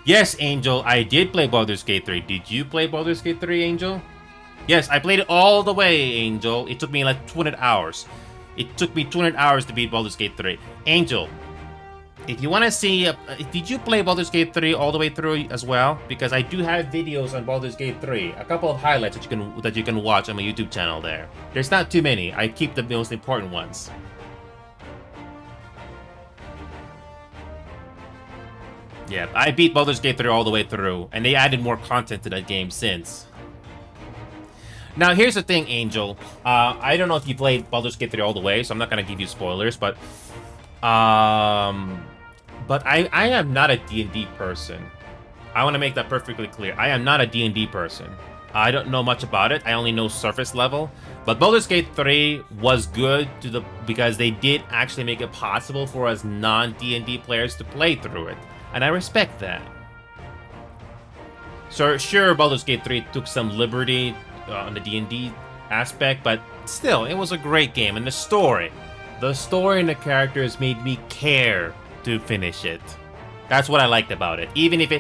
Yes, Angel, I did play Baldur's Gate 3. Did you play Baldur's Gate 3, Angel? Yes, I played it all the way, Angel. It took me like 200 hours. It took me 200 hours to beat Baldur's Gate 3. Angel, if you want to see, did you play Baldur's Gate 3 all the way through as well? Because I do have videos on Baldur's Gate 3, a couple of highlights that you can watch on my YouTube channel there. There's not too many. I keep the most important ones. Yeah, I beat Baldur's Gate 3 all the way through, and they added more content to that game since. Now, here's the thing, Angel. I don't know if you played Baldur's Gate 3 all the way, so I'm not gonna give you spoilers, but I am not a D&D person. I want to make that perfectly clear. I am not a D&D person. I don't know much about it. I only know surface level. But Baldur's Gate 3 was good because they did actually make it possible for us non-D&D players to play through it. And I respect that. So sure, Baldur's Gate 3 took some liberty on the D&D aspect, but still, it was a great game. And the story and the characters made me care to finish it. That's what I liked about it. Even if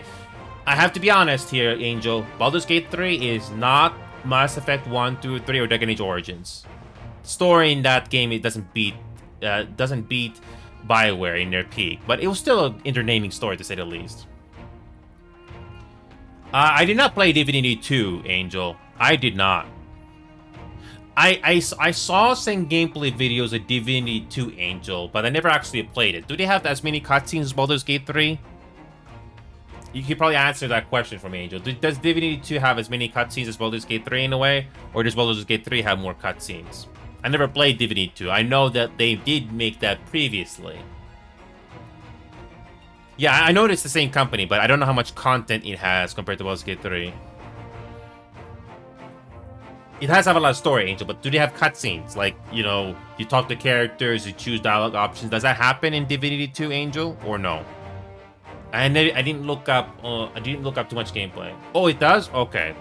I have to be honest here, Angel, Baldur's Gate 3 is not Mass Effect 1, 2, 3, or Dragon Age Origins. The story in that game, it doesn't beat BioWare in their peak, but it was still an entertaining story to say the least. I did not play Divinity 2, Angel. I did not. I saw some gameplay videos of Divinity 2, Angel, but I never actually played it. Do they have as many cutscenes as Baldur's Gate 3? You could probably answer that question for me, Angel. Does Divinity 2 have as many cutscenes as Baldur's Gate 3 in a way? Or does Baldur's Gate 3 have more cutscenes? I never played Divinity 2. I know that they did make that previously. Yeah, I know it's the same company, but I don't know how much content it has compared to Baldur's Gate 3. It has to have a lot of story, Angel, but do they have cutscenes? Like, you know, you talk to characters, you choose dialogue options. Does that happen in Divinity 2, Angel, or no? I didn't look up too much gameplay. Oh, it does? Okay.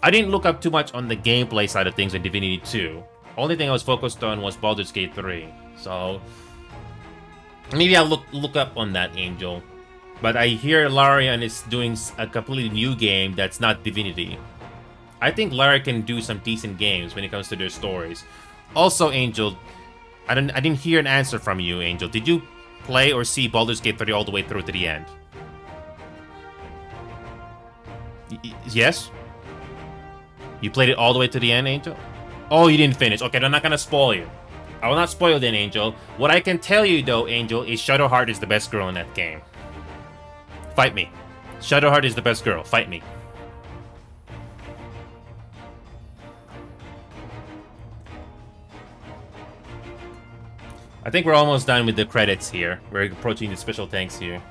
I didn't look up too much on the gameplay side of things in Divinity 2. Only thing I was focused on was Baldur's Gate 3. So maybe I'll look up on that, Angel. But I hear Larian is doing a completely new game that's not Divinity. I think Larian can do some decent games when it comes to their stories. Also, Angel, I didn't hear an answer from you, Angel. Did you play or see Baldur's Gate 3 all the way through to the end? Yes? You played it all the way to the end, Angel? Oh, you didn't finish. Okay, I'm not gonna spoil you. I will not spoil then, Angel. What I can tell you, though, Angel, is Shadowheart is the best girl in that game. Fight me. Shadowheart is the best girl. Fight me. I think we're almost done with the credits here. We're approaching the special thanks here.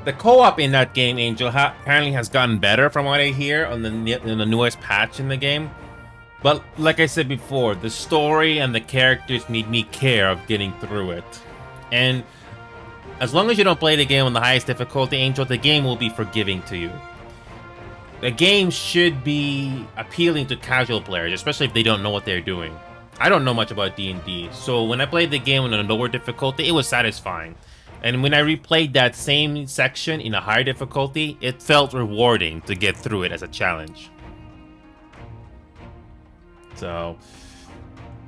The co-op in that game, Angel, apparently has gotten better from what I hear on the newest patch in the game. But like I said before, the story and the characters made me care of getting through it. And as long as you don't play the game on the highest difficulty, Angel, the game will be forgiving to you. The game should be appealing to casual players, especially if they don't know what they're doing. I don't know much about D&D, so when I played the game on a lower difficulty, it was satisfying. And when I replayed that same section in a higher difficulty, it felt rewarding to get through it as a challenge. So,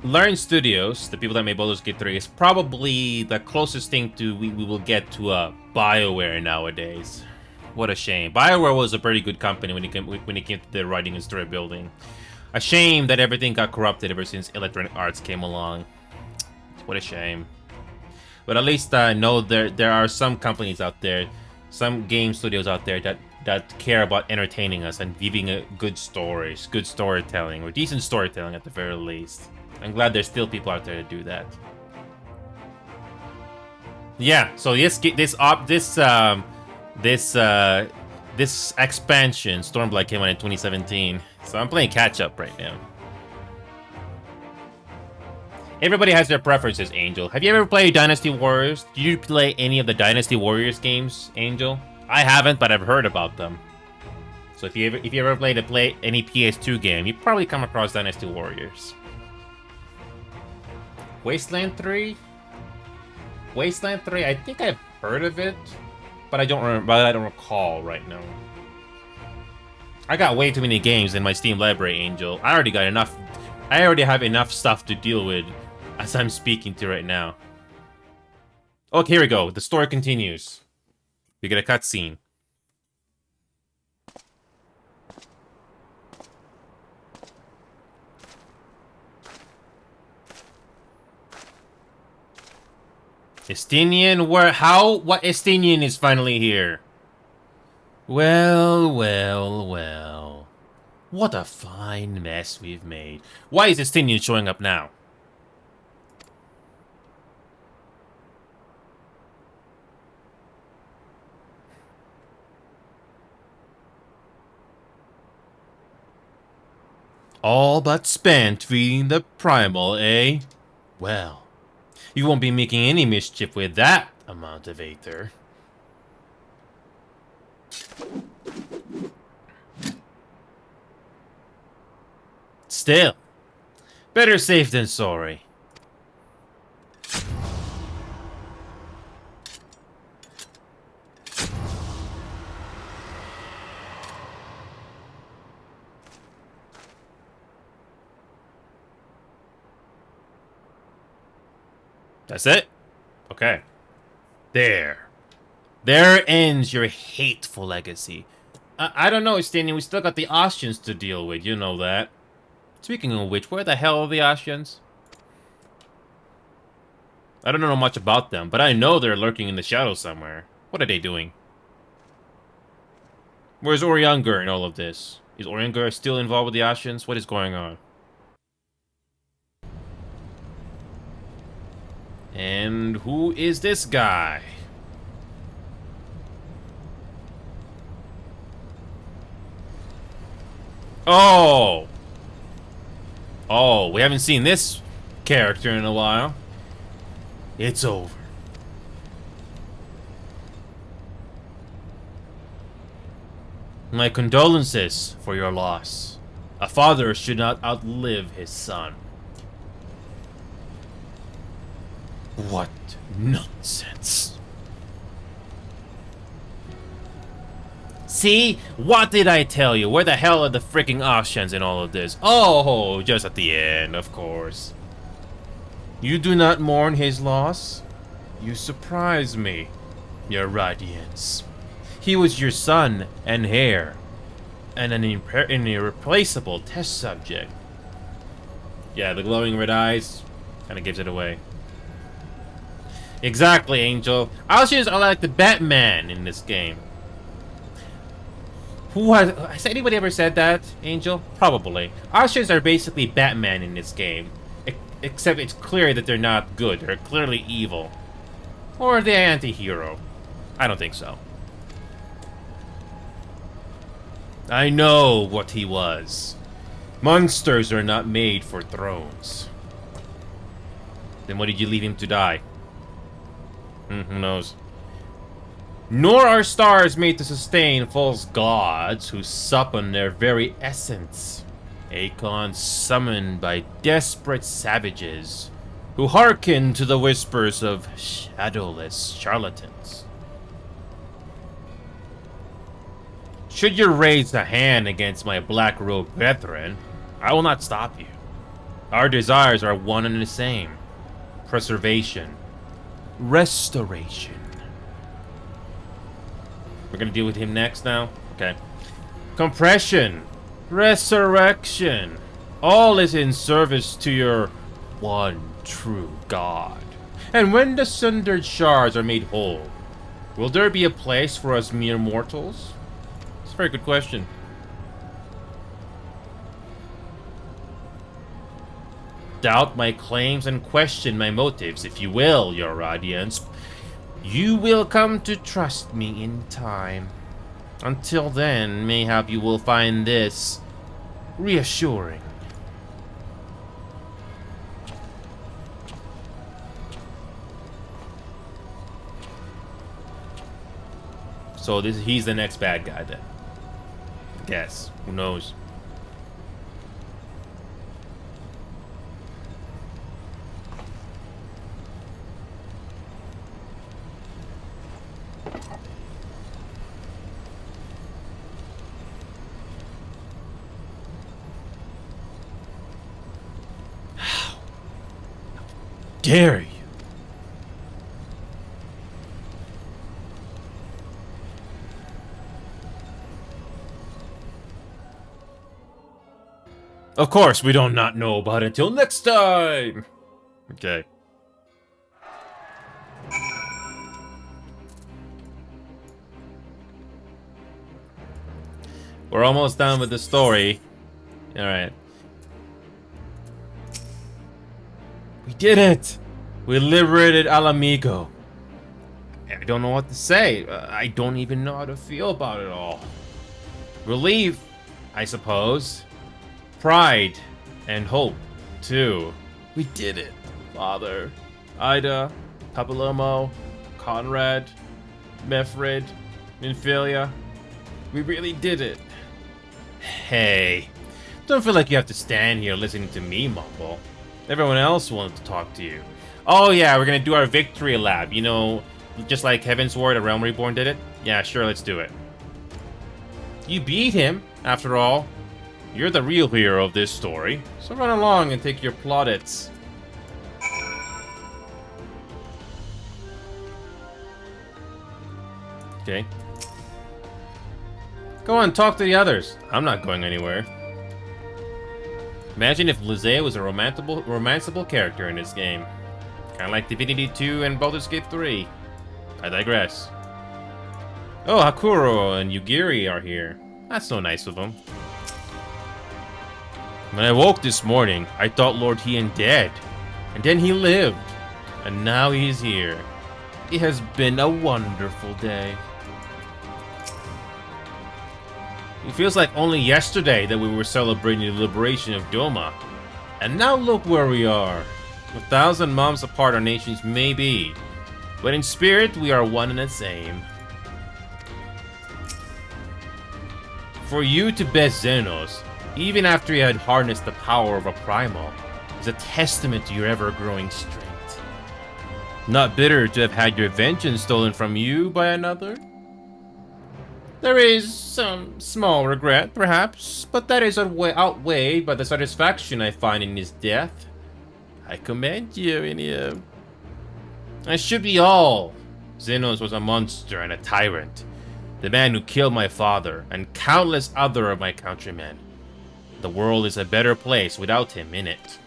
Learn Studios, the people that made Baldur's Gate 3, is probably the closest thing to we will get to a BioWare nowadays. What a shame. BioWare was a pretty good company when it came to the writing and story building. A shame that everything got corrupted ever since Electronic Arts came along. What a shame. But at least I know there are some companies out there, some game studios out there that care about entertaining us and giving good stories, good storytelling, or decent storytelling at the very least. I'm glad there's still people out there to do that. Yeah, so this expansion, Stormblood, came out in 2017. So I'm playing catch up right now. Everybody has their preferences, Angel. Have you ever played Dynasty Warriors? Did you play any of the Dynasty Warriors games, Angel? I haven't, but I've heard about them. So if you ever played any PS2 game, you probably come across Dynasty Warriors. Wasteland 3? Wasteland 3, I think I've heard of it, but I don't remember. But I don't recall right now. I got way too many games in my Steam library, Angel. I already have enough stuff to deal with as I'm speaking to right now. Okay, here we go. The story continues. We get a cutscene. Estinian? What Estinian is finally here? Well, well, well. What a fine mess we've made. Why is Estinian showing up now? All but spent feeding the primal, eh? Well, you won't be making any mischief with that amount of aether. Still, better safe than sorry. That's it? Okay. There ends your hateful legacy. I don't know, Estinian. We still got the Austrians to deal with. You know that. Speaking of which, where the hell are the Austrians? I don't know much about them, but I know they're lurking in the shadows somewhere. What are they doing? Where's Oriungur in all of this? Is Oriungur still involved with the Austrians? What is going on? And who is this guy? Oh! Oh, we haven't seen this character in a while. It's over. My condolences for your loss. A father should not outlive his son. What nonsense. See? What did I tell you? Where the hell are the freaking Austrians in all of this? Oh, just at the end, of course. You do not mourn his loss? You surprise me, your radiance. He was your son and heir, and an irreplaceable test subject. Yeah, the glowing red eyes kind of gives it away. Exactly, Angel. Austrians are like the Batman in this game. Has anybody ever said that, Angel? Probably. Austrians are basically Batman in this game. Except it's clear that they're not good. They're clearly evil. Or the anti-hero. I don't think so. I know what he was. Monsters are not made for thrones. Then why did you leave him to die? Who knows? Nor are stars made to sustain false gods who sup on their very essence. Aeons summoned by desperate savages who hearken to the whispers of shadowless charlatans. Should you raise a hand against my black-robed brethren, I will not stop you. Our desires are one and the same. Preservation. Restoration. We're gonna deal with him next now? Okay. Compression. Resurrection. All is in service to your one true God. And when the sundered shards are made whole, will there be a place for us mere mortals? It's a very good question. Doubt my claims and question my motives, if you will, your audience. You will come to trust me in time. Until then, mayhap you will find this reassuring. So he's the next bad guy then. I guess. Who knows? How dare you? Of course, we don't not know about it until next time! Okay. We're almost done with the story. Alright. We did it! We liberated Alamigo. I don't know what to say. I don't even know how to feel about it all. Relief, I suppose. Pride and hope, too. We did it, Father. Ida, Papalomo, Conrad, Mefred, Minfilia. We really did it. Hey, don't feel like you have to stand here listening to me mumble. Everyone else wanted to talk to you. Oh yeah, we're gonna do our victory lab. You know, just like Heaven's Ward or Realm Reborn did it? Yeah, sure, let's do it. You beat him, after all. You're the real hero of this story, so run along and take your plaudits. Okay. Go on, talk to the others. I'm not going anywhere. Imagine if Lizzie was a romanceable character in this game. Kinda like Divinity 2 and Baldur's Gate 3. I digress. Oh, Hakuro and Yugiri are here. That's so nice of them. When I woke this morning, I thought Lord Hien dead. And then he lived. And now he's here. It has been a wonderful day. It feels like only yesterday that we were celebrating the liberation of Doma. And now look where we are. 1,000 moms apart our nations may be. But in spirit, we are one and the same. For you to best Xenos, even after you had harnessed the power of a primal, is a testament to your ever-growing strength. Not bitter to have had your vengeance stolen from you by another? There is some small regret, perhaps, but that is outweighed by the satisfaction I find in his death. I commend you, Inia. I should be all. Xenos was a monster and a tyrant. The man who killed my father and countless other of my countrymen. The world is a better place without him in it.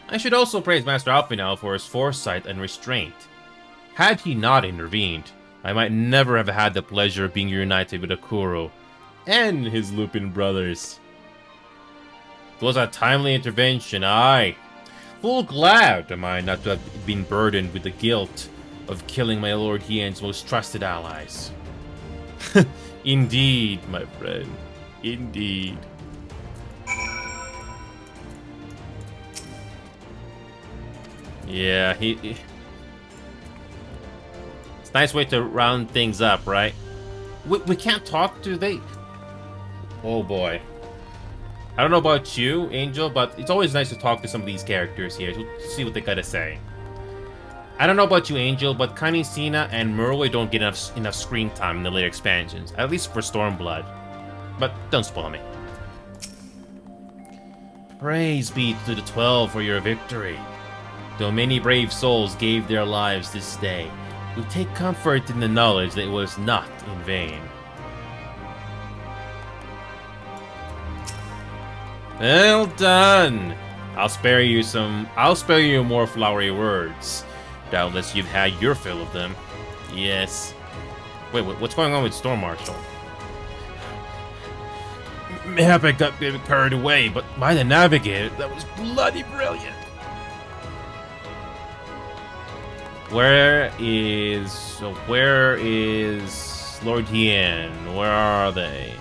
I should also praise Master Alfinal for his foresight and restraint. Had he not intervened, I might never have had the pleasure of being reunited with Akuro and his Lupin brothers. It was a timely intervention, aye. Full glad am I not to have been burdened with the guilt of killing my Lord Hien's most trusted allies. Indeed, my friend. Indeed. Yeah, it's a nice way to round things up, right? We can't talk to they... Oh boy. I don't know about you, Angel, but it's always nice to talk to some of these characters here to see what they gotta say. I don't know about you, Angel, but Kanisina and Murway don't get enough screen time in the later expansions, at least for Stormblood. But don't spoil me. Praise be to the 12 for your victory. Though many brave souls gave their lives this day, we take comfort in the knowledge that it was not in vain. Well done! I'll spare you more flowery words. Doubtless you've had your fill of them. Yes. Wait, what's going on with Storm Marshal? Mayhap I got a bit carried away, but by the Navigator, that was bloody brilliant. Where is Lord Hien? Where are they?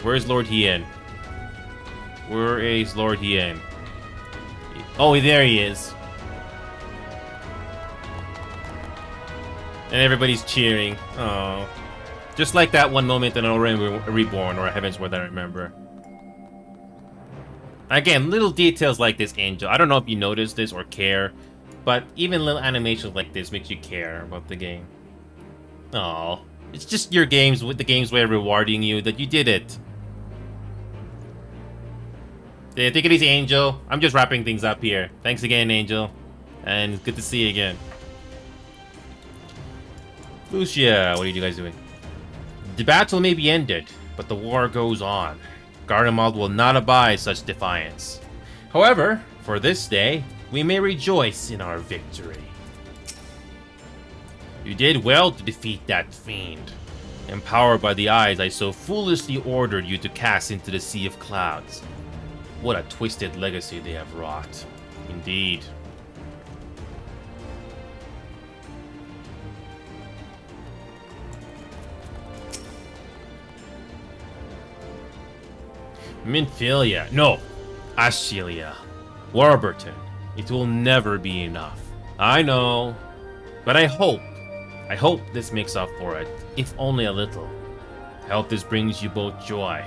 Where's Lord Hien? Where is Lord Hien? Oh, there he is. And everybody's cheering. Oh. Just like that one moment in Realm Reborn or Heaven's Word that I remember. Again, little details like this, Angel. I don't know if you noticed this or care, but even little animations like this makes you care about the game. Oh, it's just your games with the game's way of rewarding you that you did it. Yeah, take it easy, Angel. I'm just wrapping things up here. Thanks again, Angel. And it's good to see you again. Lucia, what are you guys doing? The battle may be ended, but the war goes on. Garlemald will not abide such defiance. However, for this day, we may rejoice in our victory. You did well to defeat that fiend. Empowered by the eyes I so foolishly ordered you to cast into the Sea of Clouds. What a twisted legacy they have wrought. Indeed. Minfilia. No. Ashelia. Warburton. It will never be enough. I know. But I hope this makes up for it, if only a little. I hope this brings you both joy.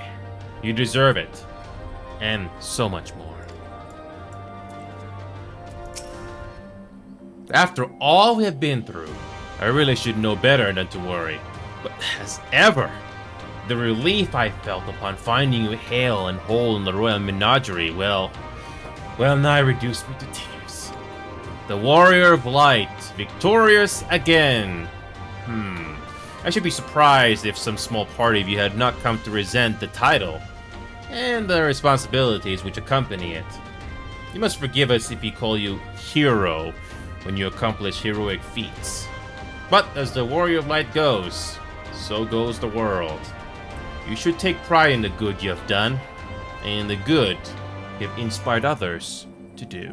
You deserve it. And so much more. After all we have been through, I really should know better than to worry. But as ever, the relief I felt upon finding you hale and whole in the royal menagerie, well, nigh reduced me to tears. The warrior of light, victorious again. I should be surprised if some small party of you had not come to resent the title and the responsibilities which accompany it. You must forgive us if we call you hero when you accomplish heroic feats. But as the warrior of light goes, so goes the world. You should take pride in the good you have done, and the good you have inspired others to do.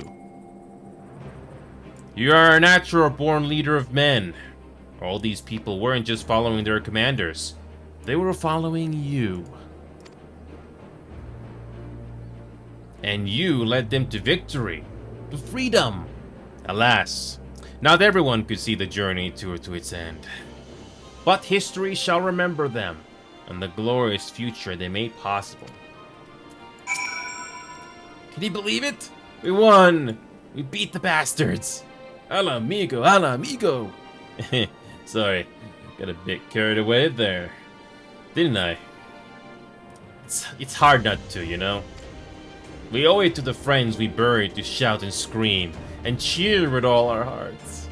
You are a natural-born leader of men. All these people weren't just following their commanders. They were following you. And you led them to victory, to freedom. Alas, not everyone could see the journey to its end. But history shall remember them, and the glorious future they made possible. Can you believe it? We won! We beat the bastards! Ala amigo, ala amigo! Sorry, got a bit carried away there. Didn't I? It's hard not to, you know? We owe it to the friends we buried to shout and scream, and cheer with all our hearts.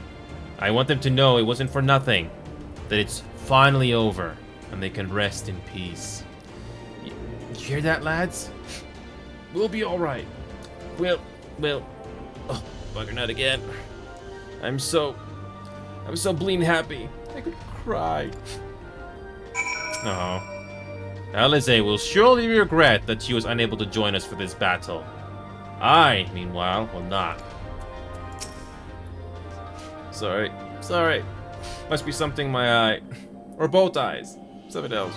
I want them to know it wasn't for nothing, that it's finally over, and they can rest in peace. You hear that, lads? We'll be alright. We'll... Oh, bugger not again. I'm so bleeding happy. I could cry. Oh. Alize will surely regret that she was unable to join us for this battle. I, meanwhile, will not. Sorry. Must be something in my eye. Or both eyes. Something else.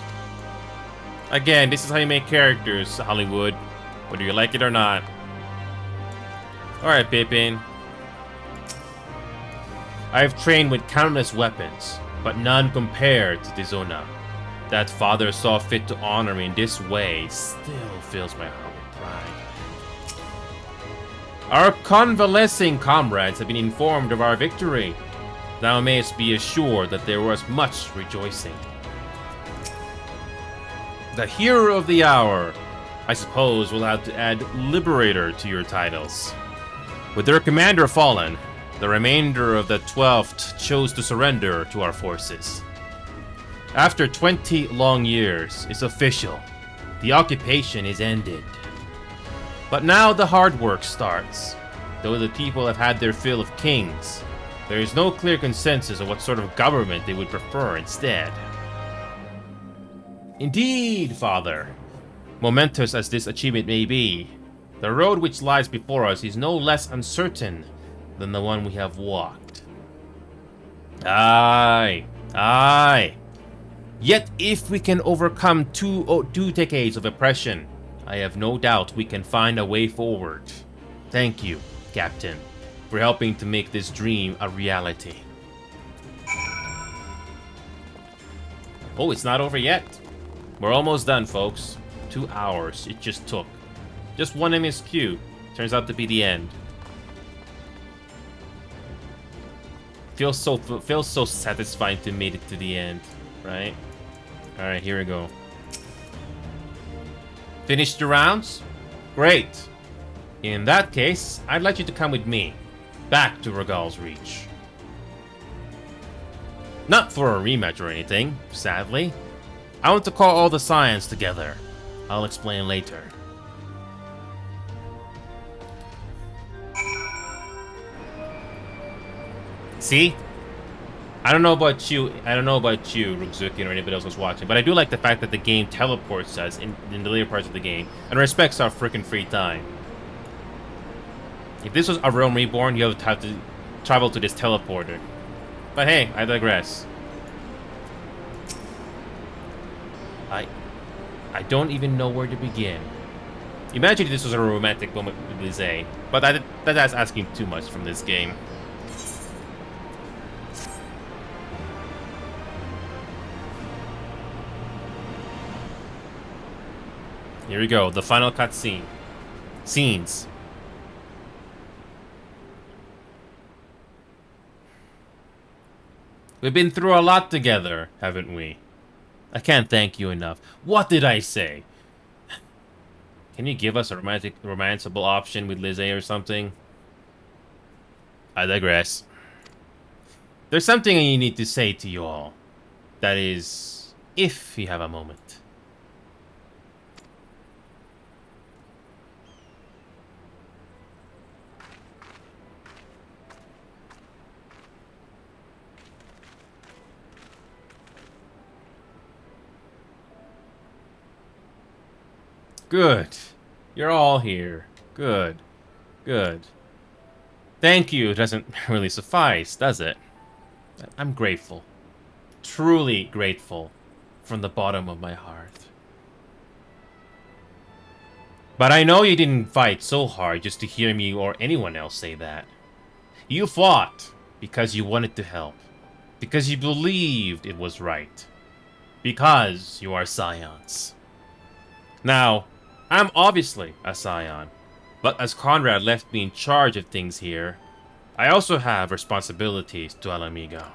Again, this is how you make characters, Hollywood. Whether you like it or not. Alright, Pippin. I have trained with countless weapons, but none compared to Dizona. That father saw fit to honor me in this way still fills my heart with pride. Our convalescing comrades have been informed of our victory. Thou mayest be assured that there was much rejoicing. The hero of the hour. I suppose we'll have to add Liberator to your titles. With their commander fallen, the remainder of the 12th chose to surrender to our forces. After 20 long years, it's official. The occupation is ended. But now the hard work starts. Though the people have had their fill of kings, there is no clear consensus of what sort of government they would prefer instead. Indeed, Father. Momentous as this achievement may be, the road which lies before us is no less uncertain than the one we have walked. Aye, aye. Yet if we can overcome two decades of oppression, I have no doubt we can find a way forward. Thank you, Captain, for helping to make this dream a reality. Oh, it's not over yet. We're almost done, folks. 2 hours it just took. Just one MSQ. Turns out to be the end. Feels so satisfying to make it to the end, right? Alright, here we go. Finished your rounds? Great. In that case, I'd like you to come with me. Back to Regal's Reach. Not for a rematch or anything, sadly. I want to call all the Scions together. I'll explain later. See? I don't know about you, Rugzuki, or anybody else who's watching, but I do like the fact that the game teleports us in the later parts of the game and respects our freaking free time. If this was a Realm Reborn, you would have to travel to this teleporter. But hey, I digress. I don't even know where to begin. Imagine if this was a romantic moment with Lizzie, but that's asking too much from this game. Here we go, the final cutscene. Scenes. We've been through a lot together, haven't we? I can't thank you enough. What did I say? Can you give us a romanceable option with Lizzie or something? I digress. There's something I need to say to you all. That is, if you have a moment. Good. You're all here. Good. Good. Thank you doesn't really suffice, does it? I'm grateful. Truly grateful. From the bottom of my heart. But I know you didn't fight so hard just to hear me or anyone else say that. You fought because you wanted to help. Because you believed it was right. Because you are Scions. Now, I'm obviously a Scion, but as Conrad left me in charge of things here, I also have responsibilities to Alamigo.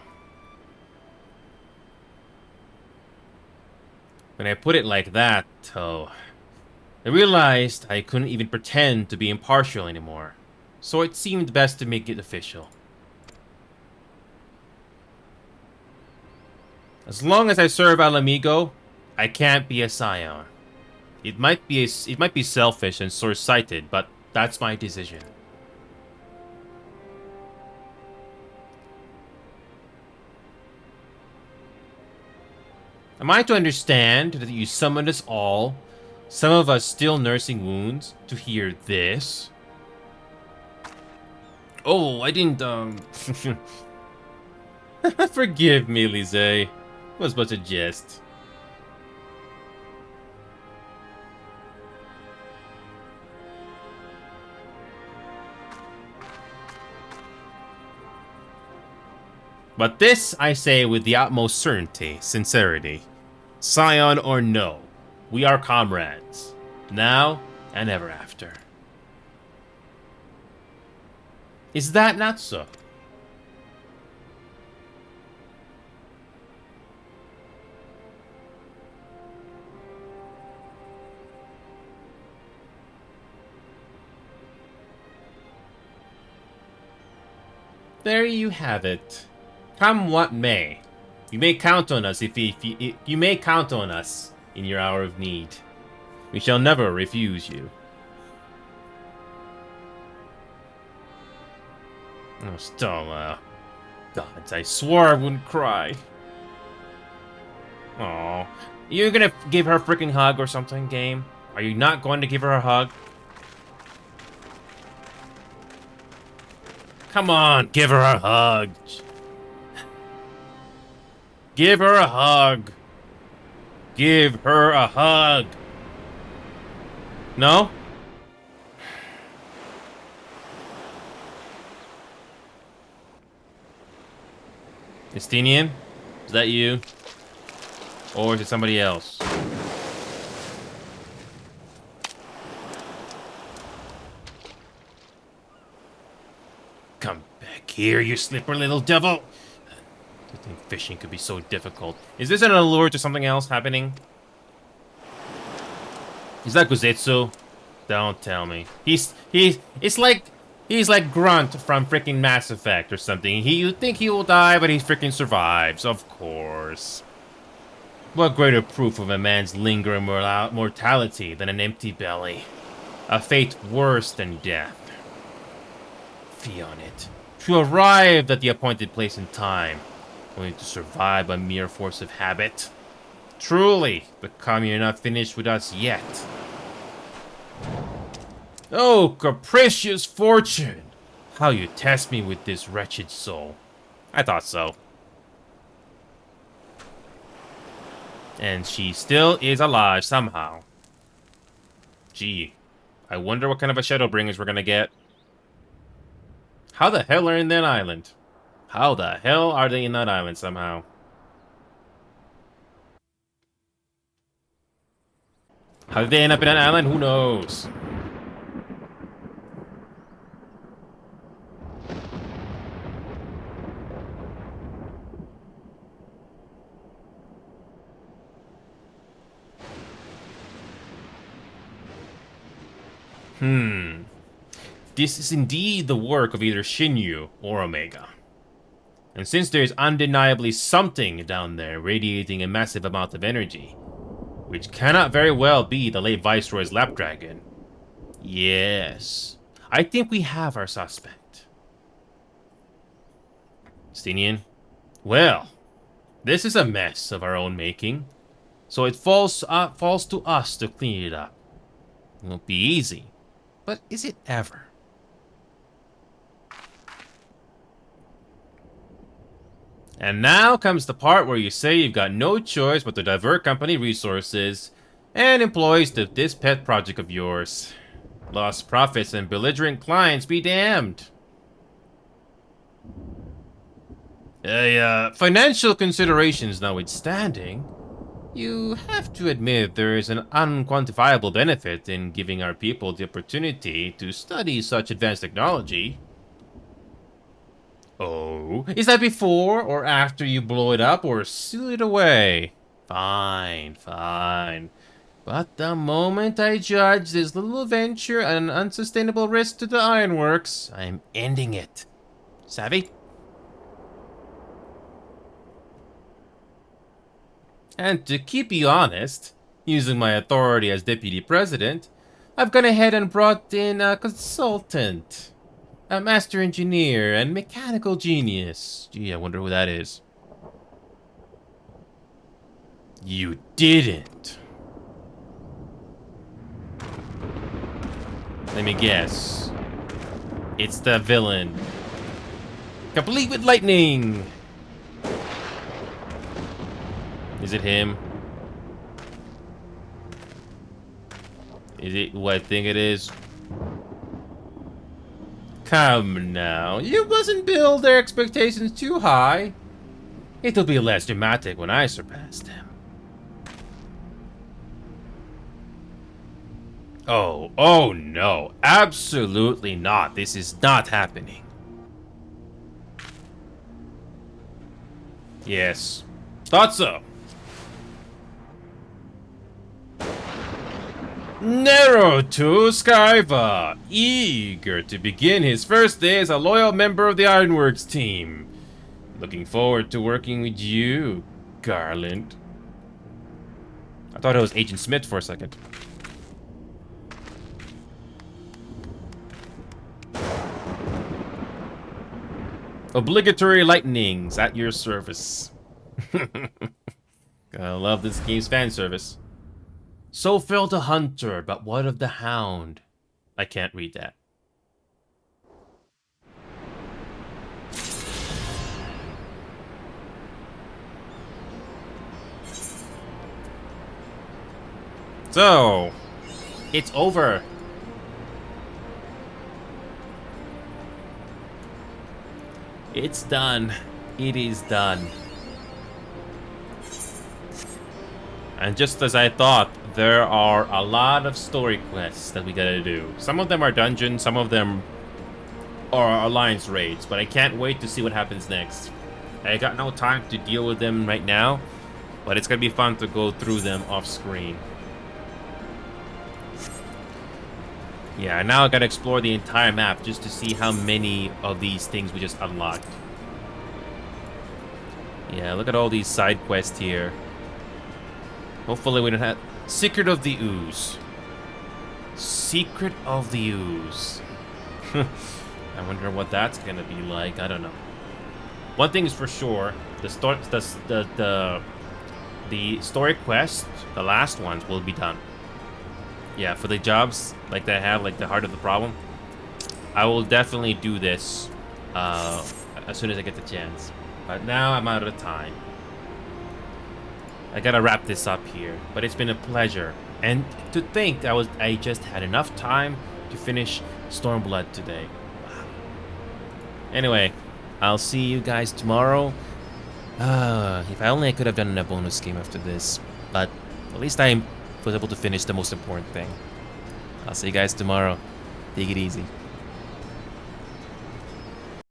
When I put it like that, though, I realized I couldn't even pretend to be impartial anymore, so it seemed best to make it official. As long as I serve Alamigo, I can't be a Scion. It might be selfish and short-sighted, but that's my decision. Am I to understand that you summoned us all, some of us still nursing wounds, to hear this? Oh, I didn't, Forgive me, Lise. It was but a jest. But this I say with the utmost certainty, sincerity. Scion or no, we are comrades, now and ever after. Is that not so? There you have it. Come what may. You may count on us if you may count on us in your hour of need. We shall never refuse you. Oh, Stella. Gods, I swore I wouldn't cry. Aw. You gonna give her a freaking hug or something, game? Are you not going to give her a hug? Come on, give her a hug. Give her a hug. Give her a hug. No? Estinian? Is that you? Or is it somebody else? Come back here, you slippery little devil! I think fishing could be so difficult. Is this an allure to something else happening? Is that Guzetsu? Don't tell me. He's like Grunt from freaking Mass Effect or something. You think he will die, but he freaking survives, of course. What greater proof of a man's lingering mortality than an empty belly? A fate worse than death. Fee on it. To arrive at the appointed place in time, only to survive by mere force of habit. Truly, but come, you're not finished with us yet. Oh, capricious fortune! How you test me with this wretched soul. I thought so. And she still is alive somehow. Gee, I wonder what kind of a Shadowbringers we're gonna get. How the hell are they in that island? How the hell are they in that island somehow? How did they end up in an island? Who knows? This is indeed the work of either Shinyu or Omega. And since there is undeniably something down there radiating a massive amount of energy, which cannot very well be the late Viceroy's Lapdragon, yes, I think we have our suspect. Stenian? Well, this is a mess of our own making, so it falls to us to clean it up. It won't be easy, but is it ever? And now comes the part where you say you've got no choice but to divert company resources and employees to this pet project of yours. Lost profits and belligerent clients be damned. Financial considerations notwithstanding, you have to admit there is an unquantifiable benefit in giving our people the opportunity to study such advanced technology. Oh, is that before or after you blow it up or seal it away? Fine, fine. But the moment I judge this little venture an unsustainable risk to the ironworks, I'm ending it. Savvy? And to keep you honest, using my authority as deputy president, I've gone ahead and brought in a consultant. A master engineer and mechanical genius. Gee, I wonder who that is. You didn't. Let me guess. It's the villain. Complete with lightning. Is it him? Is it who I think it is? Come now, you mustn't build their expectations too high. It'll be less dramatic when I surpass them. Oh no, absolutely not. This is not happening. Yes, thought so. Naruto Skyva, eager to begin his first day as a loyal member of the Ironworks team. Looking forward to working with you, Garland. I thought it was Agent Smith for a second. Obligatory lightnings at your service. I love this game's fan service. So filled a hunter, but what of the hound? I can't read that. So, it's over. It's done. It is done. And just as I thought, there are a lot of story quests that we gotta do. Some of them are dungeons, some of them are alliance raids, but I can't wait to see what happens next. I got no time to deal with them right now, but it's gonna be fun to go through them off screen. Yeah, now I gotta explore the entire map just to see how many of these things we just unlocked. Yeah, look at all these side quests here. Hopefully we don't have... Secret of the Ooze. Secret of the Ooze. I wonder what that's gonna be like. I don't know. One thing is for sure, the story quest, the last ones, will be done. Yeah, for the jobs like that I have, like the heart of the problem, I will definitely do this as soon as I get the chance. But now I'm out of time. I gotta wrap this up here, but it's been a pleasure. And to think I just had enough time to finish Stormblood today. Wow. Anyway, I'll see you guys tomorrow. If I only I could have done a bonus game after this, but at least I was able to finish the most important thing. I'll see you guys tomorrow. Take it easy.